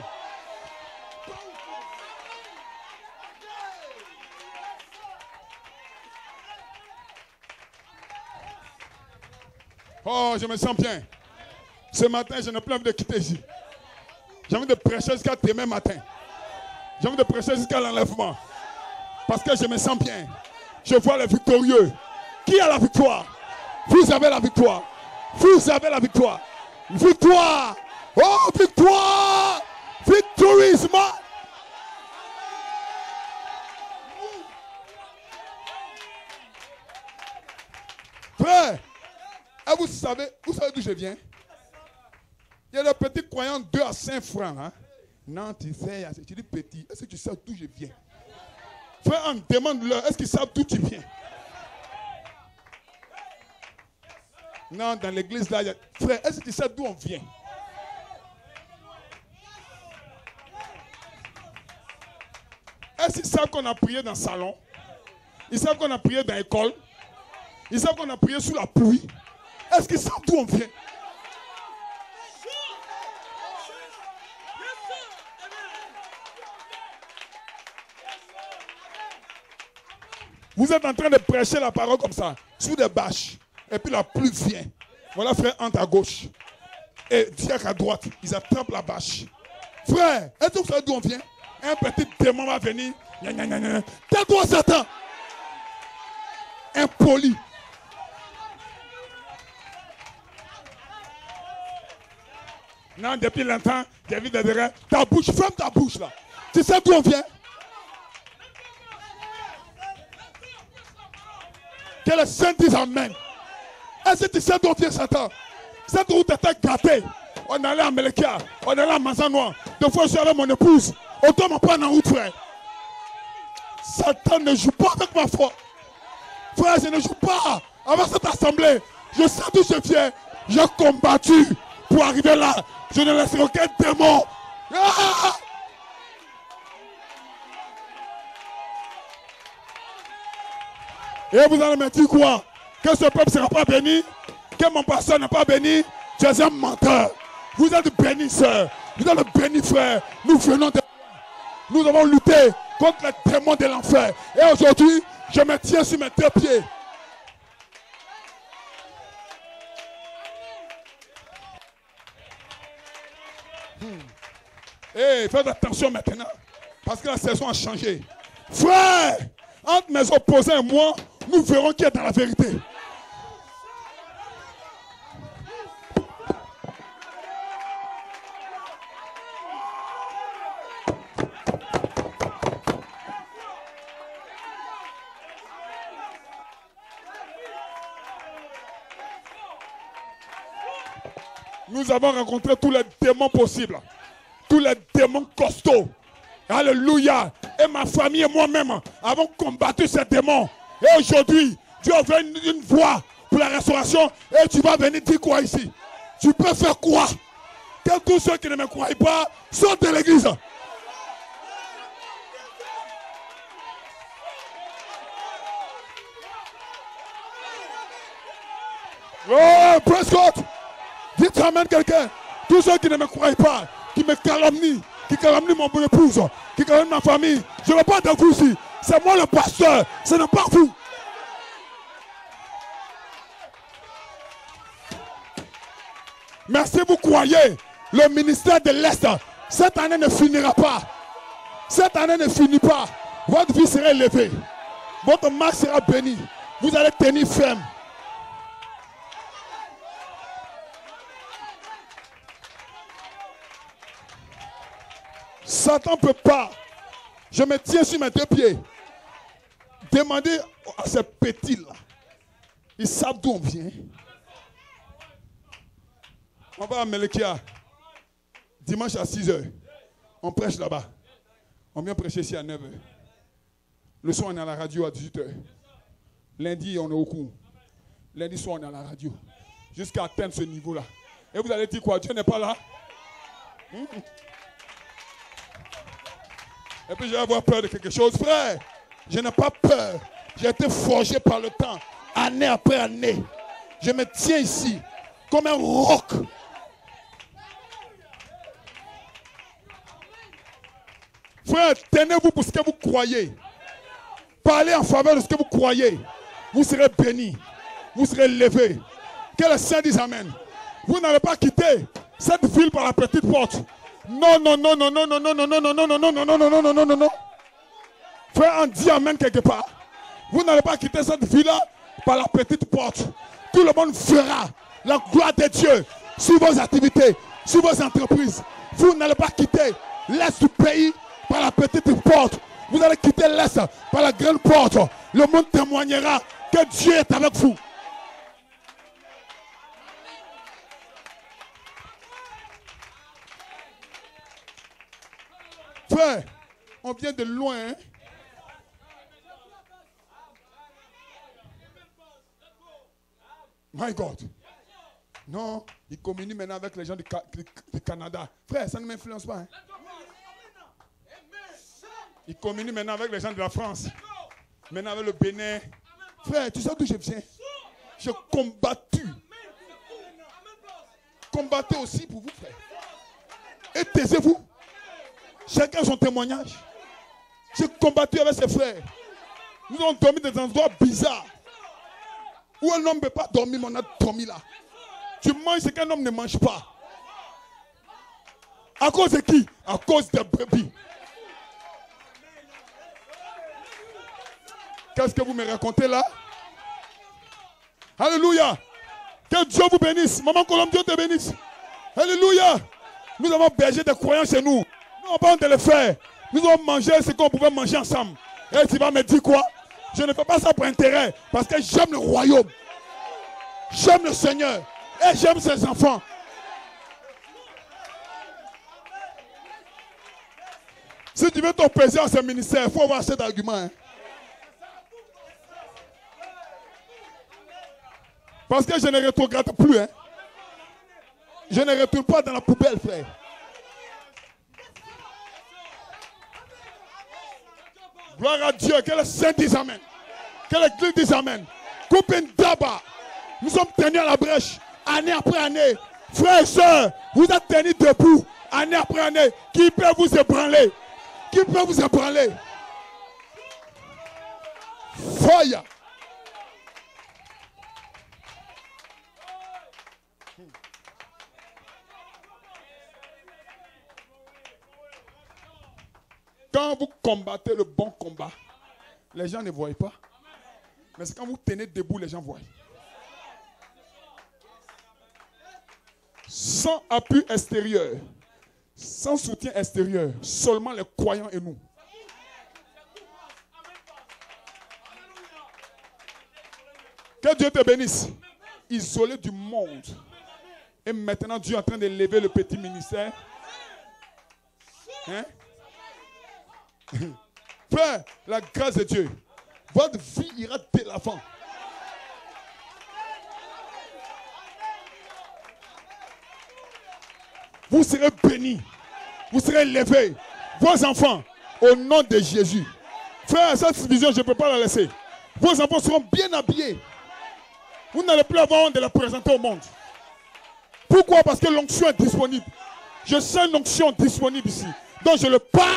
Oh, je me sens bien. Ce matin, je n'ai plus envie de quitter ici. J'ai envie de prêcher jusqu'à demain matin. J'ai envie de prêcher jusqu'à l'enlèvement. Parce que je me sens bien. Je vois les victorieux. Qui a la victoire? Vous avez la victoire. Vous avez la victoire. Victoire. Oh, victoire. Victory is mine. Frère, et vous savez d'où je viens? Il y a des petits croyants 2 à 5 francs. Hein? Non, tu sais, tu dis petit. Est-ce que tu sais d'où je viens? Frère, on demande-leur, est-ce qu'ils savent d'où tu viens? Non, dans l'église là, frère, est-ce que tu sais d'où on vient? Est-ce qu'ils savent qu'on a prié dans le salon? Ils savent qu'on a prié dans l'école? Ils savent qu'on a prié sous la pluie? Est-ce qu'ils savent d'où on vient? Vous êtes en train de prêcher la parole comme ça, sous des bâches. Et puis la pluie vient. Voilà, frère, entre à gauche. Et diacre à droite. Ils attrapent la bâche. Frère, est-ce que vous savez d'où on vient? Un petit démon va venir. Tais-toi, Satan. Impoli. Non, depuis longtemps, j'ai vu des derrière. Ta bouche, ferme ta bouche là. Tu sais d'où on vient? Que le Saint dise Amen. Est-ce que tu sais d'où vient Satan? Cette route était gâtée. On allait à Melekia, on allait à Mazanois. Deux fois je suis avec mon épouse. Autant m'en prendre en route, frère. Satan ne joue pas avec ma foi. Frère, je ne joue pas avec cette assemblée. Je sais d'où je viens. J'ai combattu pour arriver là. Je ne laisserai aucun démon. Ah! Et vous allez me dire quoi? Que ce peuple ne sera pas béni? Que mon pasteur n'est pas béni? Tu es un menteur. Vous êtes bénis, sœur. Vous êtes bénis, frère. Nous venons de... Nous avons lutté contre les démons de l'enfer. Et aujourd'hui, je me tiens sur mes deux pieds. Hey, faites attention maintenant, parce que la saison a changé. Frère, entre mes opposants et moi, nous verrons qui est dans la vérité. Nous avons rencontré tous les démons possibles. Tous les démons costauds. Alléluia. Et ma famille et moi-même avons combattu ces démons. Et aujourd'hui, Dieu a ouvert une voie pour la restauration. Et tu vas venir dire quoi ici? Tu peux faire quoi? Que tous ceux qui ne me croient pas sortent de l'église. Oh, Prescott! Dites amen quelqu'un. Tous ceux qui ne me croient pas, qui me calomnient, qui calomnient mon épouse, qui calomnient ma famille, je ne veux pas de vous ici. C'est moi le pasteur, ce n'est pas vous. Mais si vous croyez, le ministère de l'Est, cette année ne finira pas. Cette année ne finit pas. Votre vie sera élevée. Votre marque sera bénie. Vous allez tenir ferme. Satan ne peut pas. Je me tiens sur mes deux pieds. Demandez à ces petits-là. Ils savent d'où on vient. On va à Melekia. Dimanche à 6h. On prêche là-bas. On vient prêcher ici à 9h. Le soir, on est à la radio à 18h. Lundi, on est au cours. Lundi soir, on est à la radio. Jusqu'à atteindre ce niveau-là. Et vous allez dire quoi? Dieu n'est pas là? Et puis je vais avoir peur de quelque chose. Frère, je n'ai pas peur. J'ai été forgé par le temps, année après année. Je me tiens ici comme un roc. Frère, tenez-vous pour ce que vous croyez. Parlez en faveur de ce que vous croyez. Vous serez bénis. Vous serez levés. Que le Saint dise amen. Vous n'allez pas quitter cette ville par la petite porte. Non, non, non, non, non, non, non, non, non, non, non, non, non, non, non, non, non, non, non, non. Frère, on dit amen quelque part. Vous n'allez pas quitter cette ville-là par la petite porte. Tout le monde verra la gloire de Dieu sur vos activités, sur vos entreprises. Vous n'allez pas quitter l'Est du pays par la petite porte. Vous allez quitter l'Est par la grande porte. Le monde témoignera que Dieu est avec vous. Frère, on vient de loin. Hein? My God. Non, il communie maintenant avec les gens du Canada. Frère, ça ne m'influence pas. Hein? Il communie maintenant avec les gens de la France. Maintenant avec le Bénin. Frère, tu sais d'où je viens? J'ai combattu. Combattez aussi pour vous, frère. Et taisez-vous. Chacun son témoignage. J'ai combattu avec ses frères. Nous avons dormi dans des endroits bizarres. Où un homme ne peut pas dormir, mais on a dormi là. Tu manges ce qu'un homme ne mange pas. À cause de qui? À cause des brebis. Qu'est-ce que vous me racontez là? Alléluia. Que Dieu vous bénisse. Maman Colombe, Dieu te bénisse. Alléluia. Nous avons bergé des croyants chez nous. Nous avons de le faire. Nous avons mangé ce qu'on pouvait manger ensemble. Et tu vas me dire quoi? Je ne fais pas ça pour intérêt. Parce que j'aime le royaume. J'aime le Seigneur. Et j'aime ses enfants. Si tu veux t'opposer à ce ministère, il faut avoir cet argument. Hein. Parce que je ne rétrograde plus. Hein. Je ne retourne pas dans la poubelle, frère. Gloire à Dieu. Que le Saint dise amen. Que l'Église dise amen. Coupe une daba. Nous sommes tenus à la brèche. Année après année. Frères et sœurs, vous êtes tenus debout. Année après année. Qui peut vous ébranler? Qui peut vous ébranler? Fire. Quand vous combattez le bon combat, les gens ne voient pas. Mais c'est quand vous tenez debout, les gens voient. Sans appui extérieur, sans soutien extérieur, seulement les croyants et nous. Que Dieu te bénisse. Isolé du monde. Et maintenant, Dieu est en train d'élever le petit ministère. Hein? Frère, la grâce de Dieu, votre vie ira de l'avant. Vous serez bénis, vous serez élevés, vos enfants, au nom de Jésus. Frère, cette vision, je ne peux pas la laisser. Vos enfants seront bien habillés. Vous n'allez plus avoir honte de la présenter au monde. Pourquoi? Parce que l'onction est disponible. Je sens une onction disponible ici. Donc je le parle.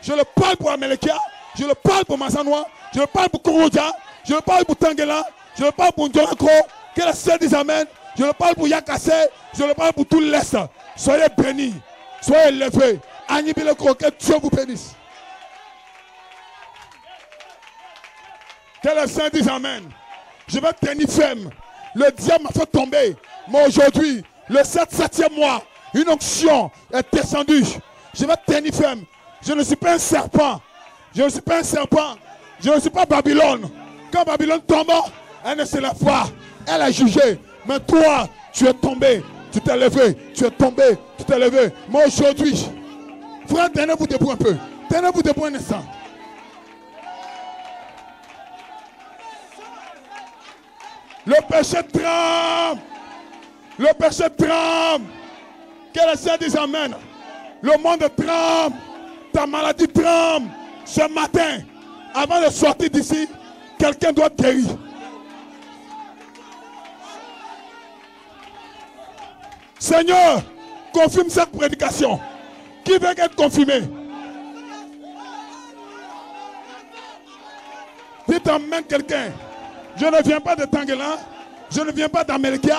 Je le parle pour Amélékia, je le parle pour Mazanois, je le parle pour Korodia, je le parle pour Tangela, je le parle pour Ndorako, que la sœur dise Amen, je le parle pour Yakassé, je le parle pour tout l'Est. Soyez bénis, soyez élevés. Anibile que Dieu vous bénisse. Que la sœur dise Amen. Je vais tenir ferme. Le diable m'a fait tomber. Mais aujourd'hui, le 7e mois, une onction est descendue. Je vais tenir ferme. Je ne suis pas un serpent. Je ne suis pas un serpent. Je ne suis pas Babylone. Quand Babylone tombe, elle ne se lève pas. Elle a jugé. Mais toi, tu es tombé. Tu t'es levé. Tu es tombé. Tu t'es levé. Moi aujourd'hui, frère, tenez-vous debout un peu. Tenez-vous debout un instant. Le péché tremble. Le péché tremble. Que le Seigneur dise Amen. Le monde tremble. Ta maladie tremble. Ce matin, avant de sortir d'ici, quelqu'un doit être guéri. Seigneur, confirme cette prédication. Qui veut être confirmé? Dites Amen quelqu'un. Je ne viens pas de Tangela. Je ne viens pas d'Amélékia.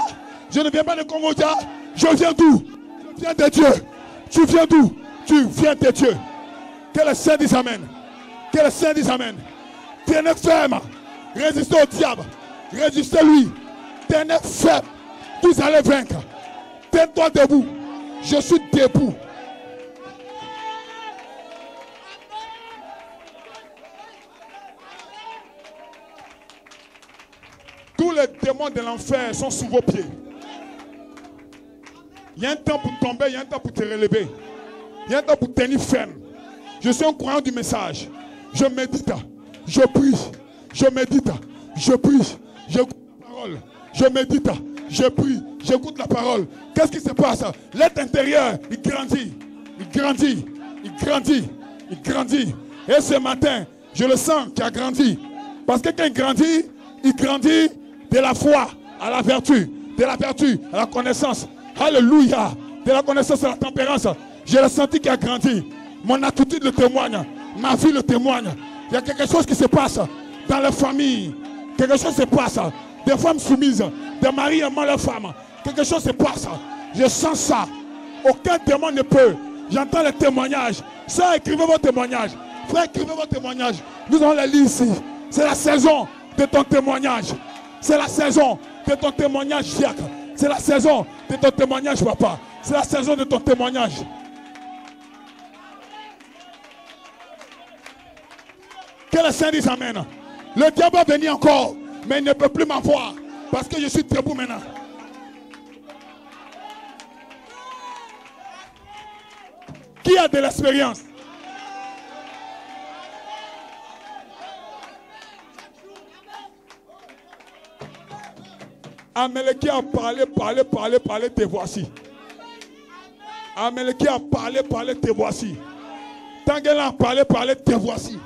Je ne viens pas de Congoja. Je viens d'où? Je viens de Dieu. Tu viens d'où? Tu viens de Dieu. Que le Saint dise Amen. Que le Saint dise Amen. Tenez ferme. Résistez au diable. Résistez-lui. Tenez ferme. Vous allez vaincre. Tiens-toi debout. Je suis debout. Tous les démons de l'enfer sont sous vos pieds. Il y a un temps pour tomber, il y a un temps pour te relever. Il y a un temps pour tenir ferme. Je suis un croyant du message. Je médite, je prie, je médite, je prie, j'écoute la parole. Je médite, je prie, j'écoute la parole. Qu'est-ce qui se passe? L'être intérieur, il grandit, il grandit, il grandit, il grandit. Et ce matin, je le sens qu'il a grandi. Parce que quand il grandit de la foi à la vertu, de la vertu à la connaissance. Alléluia. De la connaissance à la tempérance. J'ai le senti qu'il a grandi. Mon attitude le témoigne. Ma vie le témoigne. Il y a quelque chose qui se passe dans la famille. Quelque chose se passe. Des femmes soumises. Des maris aimant leurs femmes. Quelque chose se passe. Je sens ça. Aucun témoin ne peut. J'entends les témoignages. Ça, écrivez vos témoignages. Frère, écrivez vos témoignages. Nous allons les lire ici. C'est la saison de ton témoignage. C'est la saison de ton témoignage, Jacques. C'est la saison de ton témoignage, papa. C'est la saison de ton témoignage. Que le Saint dise Amen. Le diable va venir encore, mais il ne peut plus m'avoir parce que je suis debout maintenant. Qui a de l'expérience? Amélékia a parlé, te voici. Amélékia a parlé, te voici. Tangela a parlé, te voici.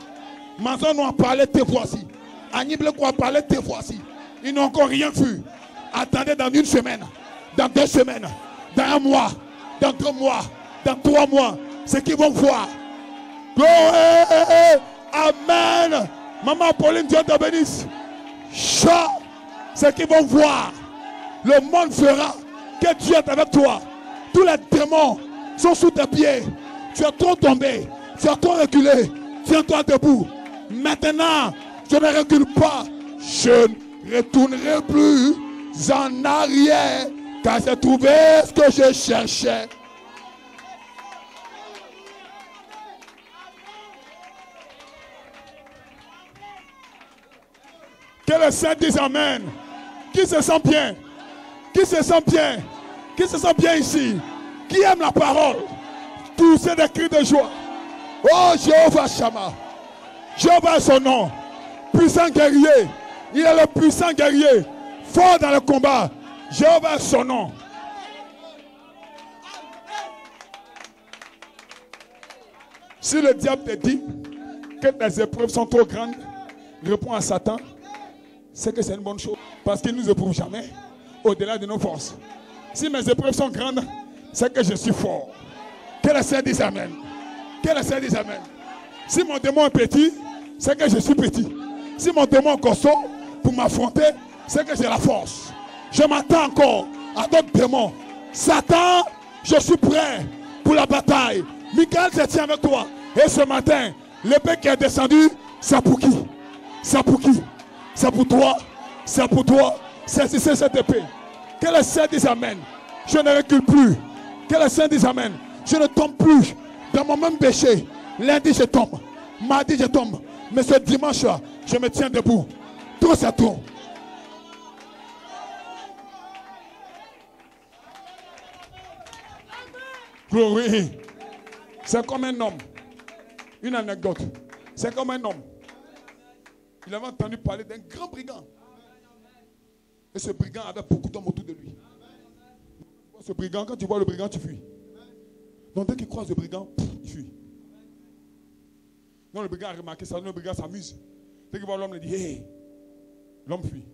Mazano a parlé, te voici. Anibleko a parlé, te voici. Ils n'ont encore rien vu. Attendez dans une semaine, dans 2 semaines, dans 1 mois, dans 2 mois, dans 3 mois, ce qu'ils vont voir. Gloire, Amen. Maman Pauline, Dieu te bénisse. Chant, c'est qu'ils vont voir. Le monde fera que Dieu est avec toi. Tous les démons sont sous tes pieds. Tu es trop tombé. Tu as trop reculé. Tiens-toi debout. Maintenant, je ne recule pas. Je ne retournerai plus en arrière. Car j'ai trouvé ce que je cherchais. Que le Saint dise Amen. Qui se sent bien? Qui se sent bien? Qui se sent bien ici? Qui aime la parole? Tous ces des cris de joie. Oh Jéhovah Shammah. Jéhovah est son nom. Puissant guerrier. Il est le puissant guerrier. Fort dans le combat. Jéhovah est son nom. Si le diable te dit que tes épreuves sont trop grandes, réponds à Satan. C'est que c'est une bonne chose. Parce qu'il ne nous éprouve jamais au-delà de nos forces. Si mes épreuves sont grandes, c'est que je suis fort. Que le Seigneur dise Amen. Que le Seigneur dise Amen. Si mon démon est petit, c'est que je suis petit. Si mon démon est costaud pour m'affronter, c'est que j'ai la force. Je m'attends encore à d'autres démons. Satan, je suis prêt pour la bataille. Michael, je tiens avec toi. Et ce matin, l'épée qui est descendue, c'est pour qui? C'est pour qui? C'est pour toi. C'est pour toi. C'est cette épée. Que le Seigneur dise Amen. Je ne recule plus. Que le Seigneur dise Amen. Je ne tombe plus dans mon même péché. Lundi, je tombe. Mardi, je tombe. Mais ce dimanche-là, je me tiens debout. Tout c'est tout. Glory. C'est comme un homme. Une anecdote. C'est comme un homme. Il avait entendu parler d'un grand brigand. Et ce brigand avait beaucoup d'hommes autour de lui. Ce brigand, quand tu vois le brigand, tu fuis. Donc dès qu'il croise le brigand, il fuit. Non, le brigand a remarqué ça, le brigand s'amuse. Dès qu'il voit l'homme, il dit, hey, l'homme fuit.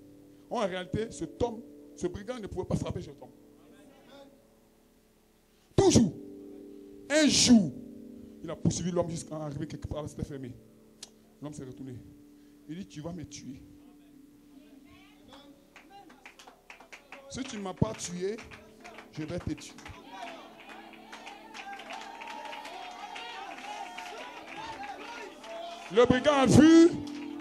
En réalité, ce brigand ne pouvait pas frapper cet homme. Toujours. Un jour, il a poursuivi l'homme jusqu'à arriver quelque part, c'était fermé. L'homme s'est retourné. Il dit, tu vas me tuer. Si tu ne m'as pas tué, je vais te tuer. Le brigand a vu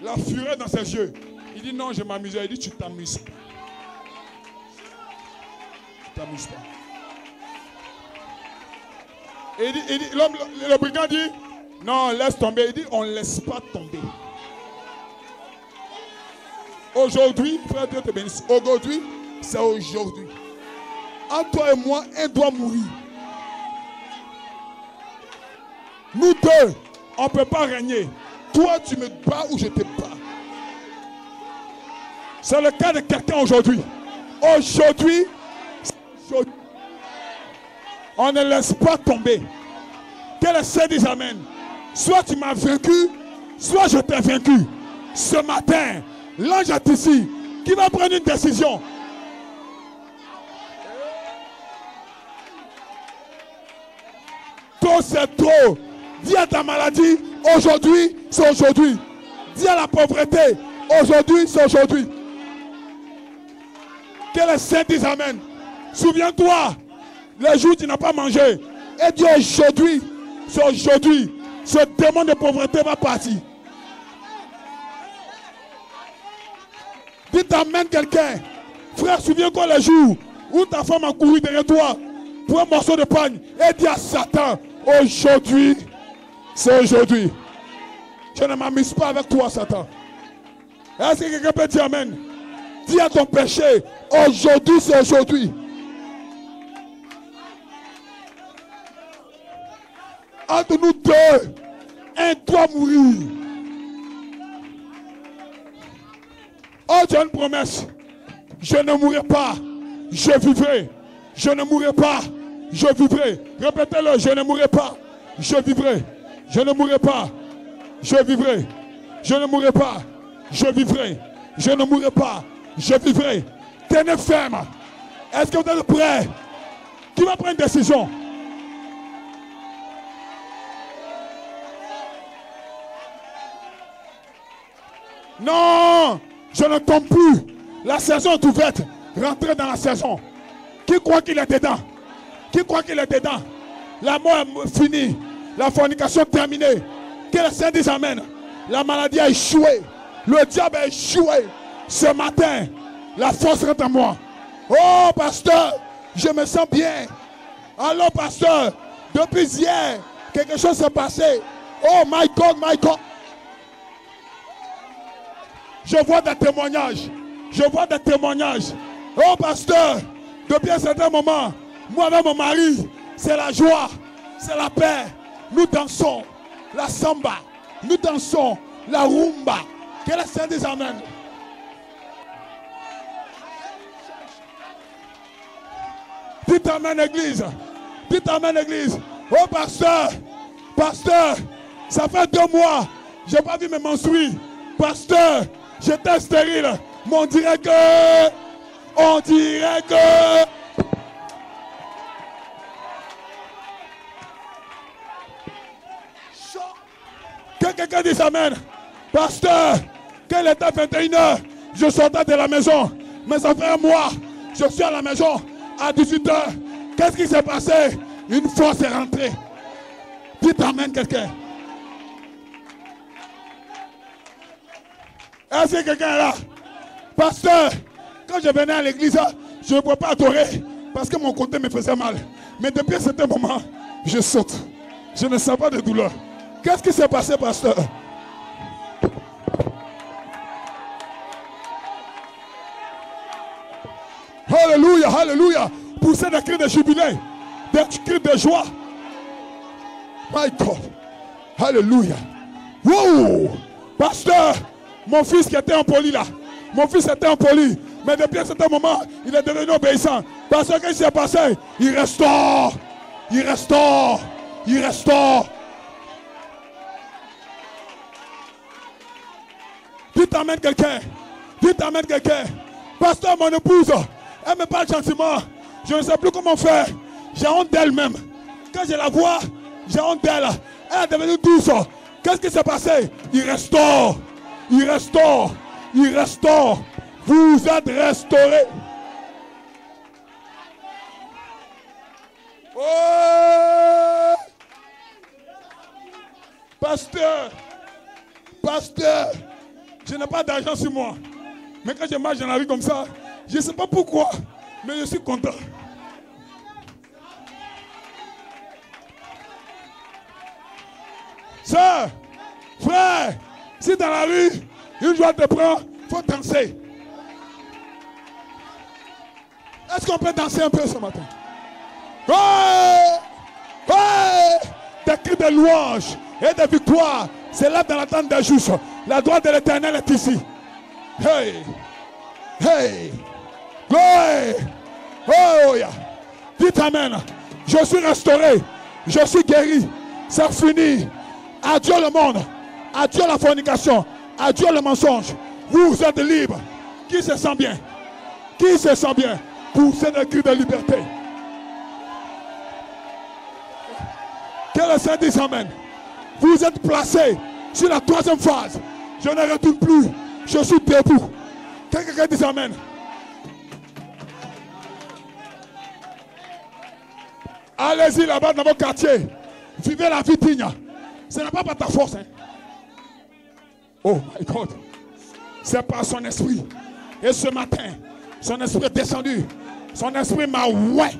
la fureur dans ses yeux. Il dit, non, je m'amusais. Il dit, tu t'amuses pas. Tu t'amuses pas. Et le brigand dit, non, laisse tomber. Il dit, on ne laisse pas tomber. Aujourd'hui, frère Dieu te bénisse. Aujourd'hui, c'est aujourd'hui. Entre toi et moi, un doit mourir. Nous deux, on ne peut pas régner. Toi, tu me bats ou je te bats. C'est le cas de quelqu'un aujourd'hui. Aujourd'hui, on ne laisse pas tomber. Que le Seigneur dise Amen. Soit tu m'as vaincu, soit je t'ai vaincu. Ce matin, l'ange est ici, qui va prendre une décision. Trop c'est trop. Dis à ta maladie, aujourd'hui, c'est aujourd'hui. Dis à la pauvreté, aujourd'hui, c'est aujourd'hui. Que le Seigneur dise Amen. Souviens-toi, le jour où tu n'as pas mangé, et dis aujourd'hui, c'est aujourd'hui. Ce démon de pauvreté va partir. Dis Amen quelqu'un. Frère, souviens-toi le jour où ta femme a couru derrière toi pour un morceau de pain et dis à Satan, aujourd'hui, c'est aujourd'hui. Je ne m'amuse pas avec toi, Satan. Est-ce que quelqu'un peut dire Amen? Dis à ton péché, aujourd'hui, c'est aujourd'hui. Entre nous deux, un doit mourir. Oh, j'ai une promesse. Je ne mourrai pas, je vivrai. Je ne mourrai pas, je vivrai. Répétez-le, je ne mourrai pas, je vivrai. Je ne mourrai pas, je vivrai. Je ne mourrai pas, je vivrai. Je ne mourrai pas, je vivrai. Tenez ferme. Est-ce que vous êtes prêts? Qui va prendre une décision? Non, je ne tombe plus. La saison est ouverte. Rentrez dans la saison. Qui croit qu'il est dedans? Qui croit qu'il est dedans? La mort est finie. La fornication terminée. Que le Seigneur dise amen. La maladie a échoué. Le diable a échoué. Ce matin, la force rentre en moi. Oh, pasteur, je me sens bien. Alors, pasteur, depuis hier, quelque chose s'est passé. Oh, my God, my God. Je vois des témoignages. Je vois des témoignages. Oh, pasteur, depuis un certain moment, moi avec mon mari, c'est la joie, c'est la paix. Nous dansons la samba. Nous dansons la rumba. Que le Seigneur dise amen. Dites amen, église. Dites amen, église. Oh, pasteur, pasteur, ça fait 2 mois, je n'ai pas vu mes menstrues. Pasteur, j'étais stérile. Mais on dirait que que quelqu'un dise amen. Pasteur, quel était 21h, je sortais de la maison, mais ça fait un mois, je suis à la maison à 18h. Qu'est-ce qui s'est passé? Une force est rentrée. Dites amen quelqu'un. Est-ce que quelqu'un est là? Pasteur, quand je venais à l'église, je ne pouvais pas adorer parce que mon côté me faisait mal. Mais depuis un certain moment, je saute. Je ne sens pas de douleur. Qu'est-ce qui s'est passé, pasteur? Alléluia, alléluia. Poussez des cris de jubilé, des cris de joie. My God. Alléluia. Wow. Pasteur, mon fils qui était impoli là. Mon fils était impoli. Mais depuis un certain moment, il est devenu obéissant. Parce que qu'est-ce qui s'est passé? Il restaure. Il restaure. Il restaure. Dites amen quelqu'un. Dites amen quelqu'un. Pasteur, mon épouse, elle me parle gentiment. Je ne sais plus comment faire. J'ai honte d'elle-même. Quand je la vois, j'ai honte d'elle. Elle est devenue douce. Qu'est-ce qui s'est passé? Il restaure. Il restaure. Il restaure. Vous êtes restaurés. Oh! Pasteur. Pasteur. Je n'ai pas d'argent sur moi. Mais quand je marche dans la rue comme ça, je ne sais pas pourquoi, mais je suis content. Sœur, frère, si dans la rue, une joie te prend, il faut danser. Est-ce qu'on peut danser un peu ce matin? Ouais! Ouais! Des cris de louange et de victoire s'élèvent dans la tente des justes. La droite de l'Éternel est ici. Hey! Hey! Gloire! Oh! Yeah. Dites amen. Je suis restauré. Je suis guéri. C'est fini. Adieu le monde. Adieu la fornication. Adieu le mensonge. Vous êtes libres. Qui se sent bien? Qui se sent bien? Poussez des cris de liberté. Que le Seigneur dise amen. Vous êtes placés sur la 3e phase. Je ne retourne plus. Je suis debout. Quelqu'un dit amen. Allez-y là-bas dans vos quartiers. Vivez la vie digne. Ce n'est pas par ta force. Hein. Oh my God. C'est par son esprit. Et ce matin, son esprit est descendu. Son esprit m'a ouais.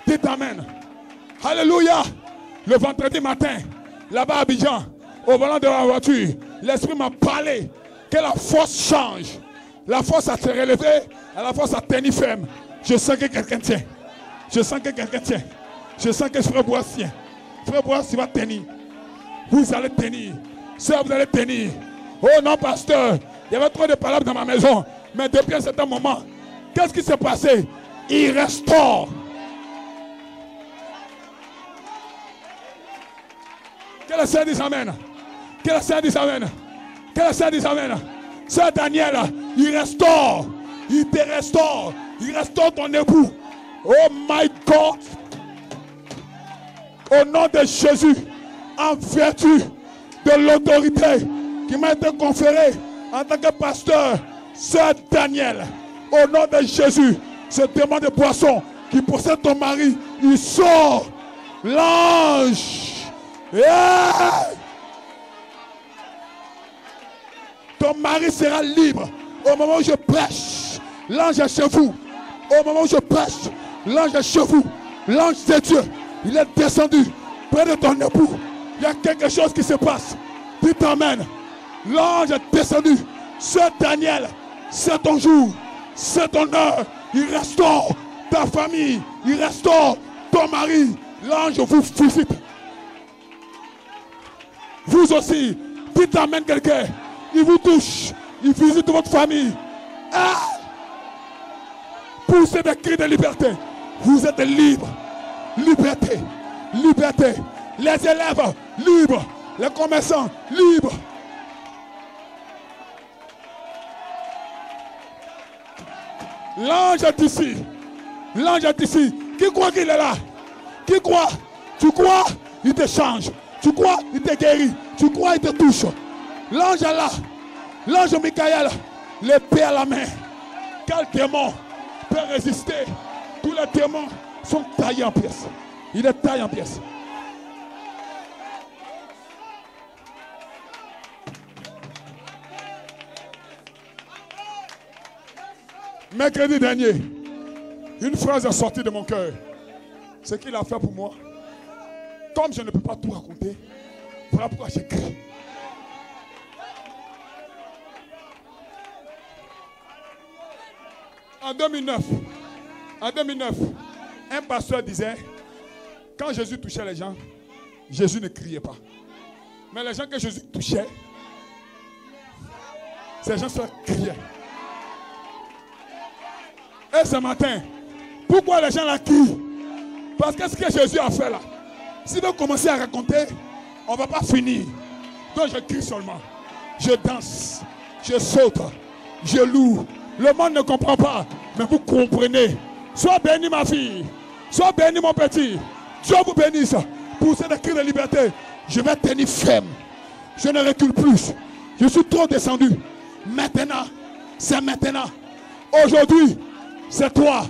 Dites amen. Alléluia. Le vendredi matin, là-bas à Abidjan, au volant de la voiture, l'esprit m'a parlé que la force change. La force à se relever, et la force à tenir ferme. Je sens que quelqu'un tient. Je sens que quelqu'un tient. Je sens que Frère Bois tient. Frère Bois, tu vas tenir. Vous allez tenir. Sœur, vous allez tenir. Oh non, pasteur, il y avait trop de palabres dans ma maison. Mais depuis un certain moment, qu'est-ce qui s'est passé? Il restaure. Que le Seigneur dise amen. Que le Seigneur dise amen. Que le Seigneur dise amen. Sœur Daniel, il restaure. Il te restaure. Il restaure ton époux. Oh my God. Au nom de Jésus, en vertu de l'autorité qui m'a été conférée en tant que pasteur, sœur Daniel, au nom de Jésus, ce démon de poisson qui possède ton mari, il sort. L'ange. Yeah. Ton mari sera libre au moment où je prêche. L'ange est chez vous. Au moment où je prêche, l'ange est chez vous. L'ange de Dieu, il est descendu près de ton époux. Il y a quelque chose qui se passe. Dites amen. L'ange est descendu. C'est Daniel, c'est ton jour, c'est ton heure. Il restaure ta famille, il restaure ton mari. L'ange vous visite. Vous aussi, dites amen quelqu'un. Il vous touche, il visite votre famille. Ah! Poussez des cris de liberté. Vous êtes libres. Liberté, liberté. Les élèves, libres. Les commerçants, libres. L'ange est ici. L'ange est ici. Qui croit qu'il est là? Qui croit? Tu crois? Il te change. Tu crois? Il te guérit. Tu crois? Il te touche. L'ange est là. L'ange Michael, l'épée à la main. Quel démon peut résister? Tous les démons sont taillés en pièces. Il est taillé en pièces. Mercredi dernier, une phrase est sortie de mon cœur. Ce qu'il a fait pour moi, comme je ne peux pas tout raconter, voilà pourquoi j'écris. En 2009, un pasteur disait, quand Jésus touchait les gens, Jésus ne criait pas. Mais les gens que Jésus touchait, ces gens se criaient. Et ce matin, pourquoi les gens la crient? Parce que ce que Jésus a fait là, s'il veut commencer à raconter, on ne va pas finir. Donc je crie seulement. Je danse, je saute, je loue. Le monde ne comprend pas, mais vous comprenez. Sois béni ma fille, sois béni mon petit. Dieu vous bénisse. Poussez des cris de liberté. Je vais tenir ferme. Je ne recule plus. Je suis trop descendu. Maintenant, c'est maintenant. Aujourd'hui, c'est toi.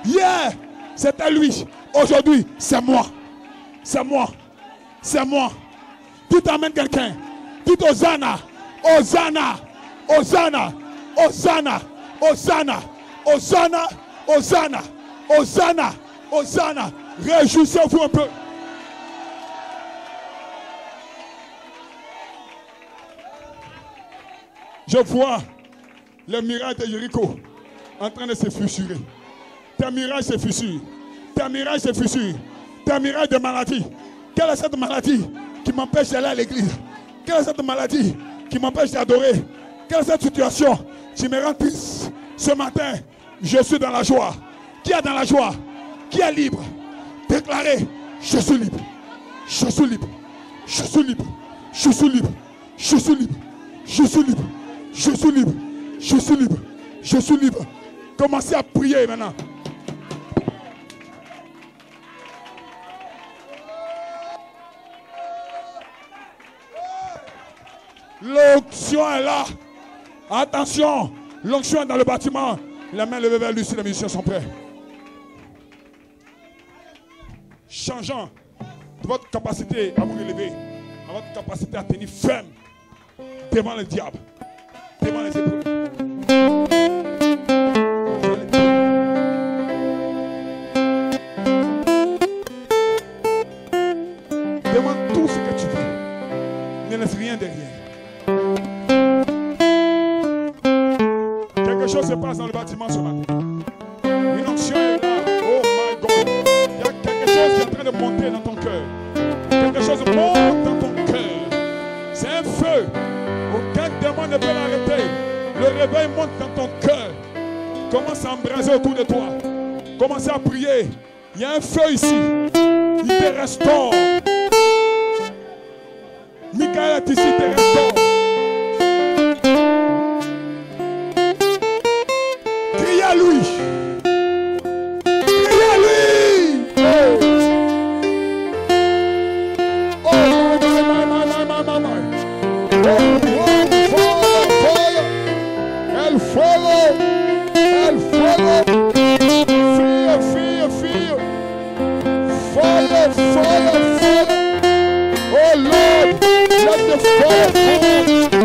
Hier, c'était lui. Aujourd'hui, c'est moi. C'est moi. C'est moi. Dites amène quelqu'un. Dites Hosanna. Hosanna. Hosanna. Hosanna. Hosanna. Hosanna. Hosanna. Hosanna. Hosanna. Réjouissez-vous un peu. Je vois le miracle de Jéricho en train de se fissurer. Tes mirages se fissurent. Tes mirages se fissurent. Tes mirages de maladie. Quelle est cette maladie qui m'empêche d'aller à l'église? Quelle est cette maladie qui m'empêche d'adorer? Quelle est cette situation qui me rend triste? Ce matin, je suis dans la joie. Qui est dans la joie? Qui est libre? Déclarez, je suis libre. Je suis libre. Je suis libre. Je suis libre. Je suis libre. Je suis libre. Je suis libre. Je suis libre. Je suis libre. Commencez à prier maintenant. L'onction est là. Attention. L'onction est dans le bâtiment. La main levée vers lui si les musiciens sont prêts. Changeant de votre capacité à vous relever, à votre capacité à tenir ferme devant le diable, devant les épreuves. Demande tout ce que tu veux. Ne laisse rien derrière. Quelque chose se passe dans le bâtiment ce matin. Une onction est là. Oh my God. Il y a quelque chose qui est en train de monter dans ton cœur. Quelque chose monte dans ton cœur. C'est un feu. Aucun démon ne peut l'arrêter. Le réveil monte dans ton cœur. Commence à embraser autour de toi. Commence à prier. Il y a un feu ici. Il te restaure. Michael est ici, il te restaure. Criez à lui. Criez à lui. Oh, my. El fuego. El fuego. Fire, fire, fire. Fire, fire, fire. Oh Lord, let the fire fall.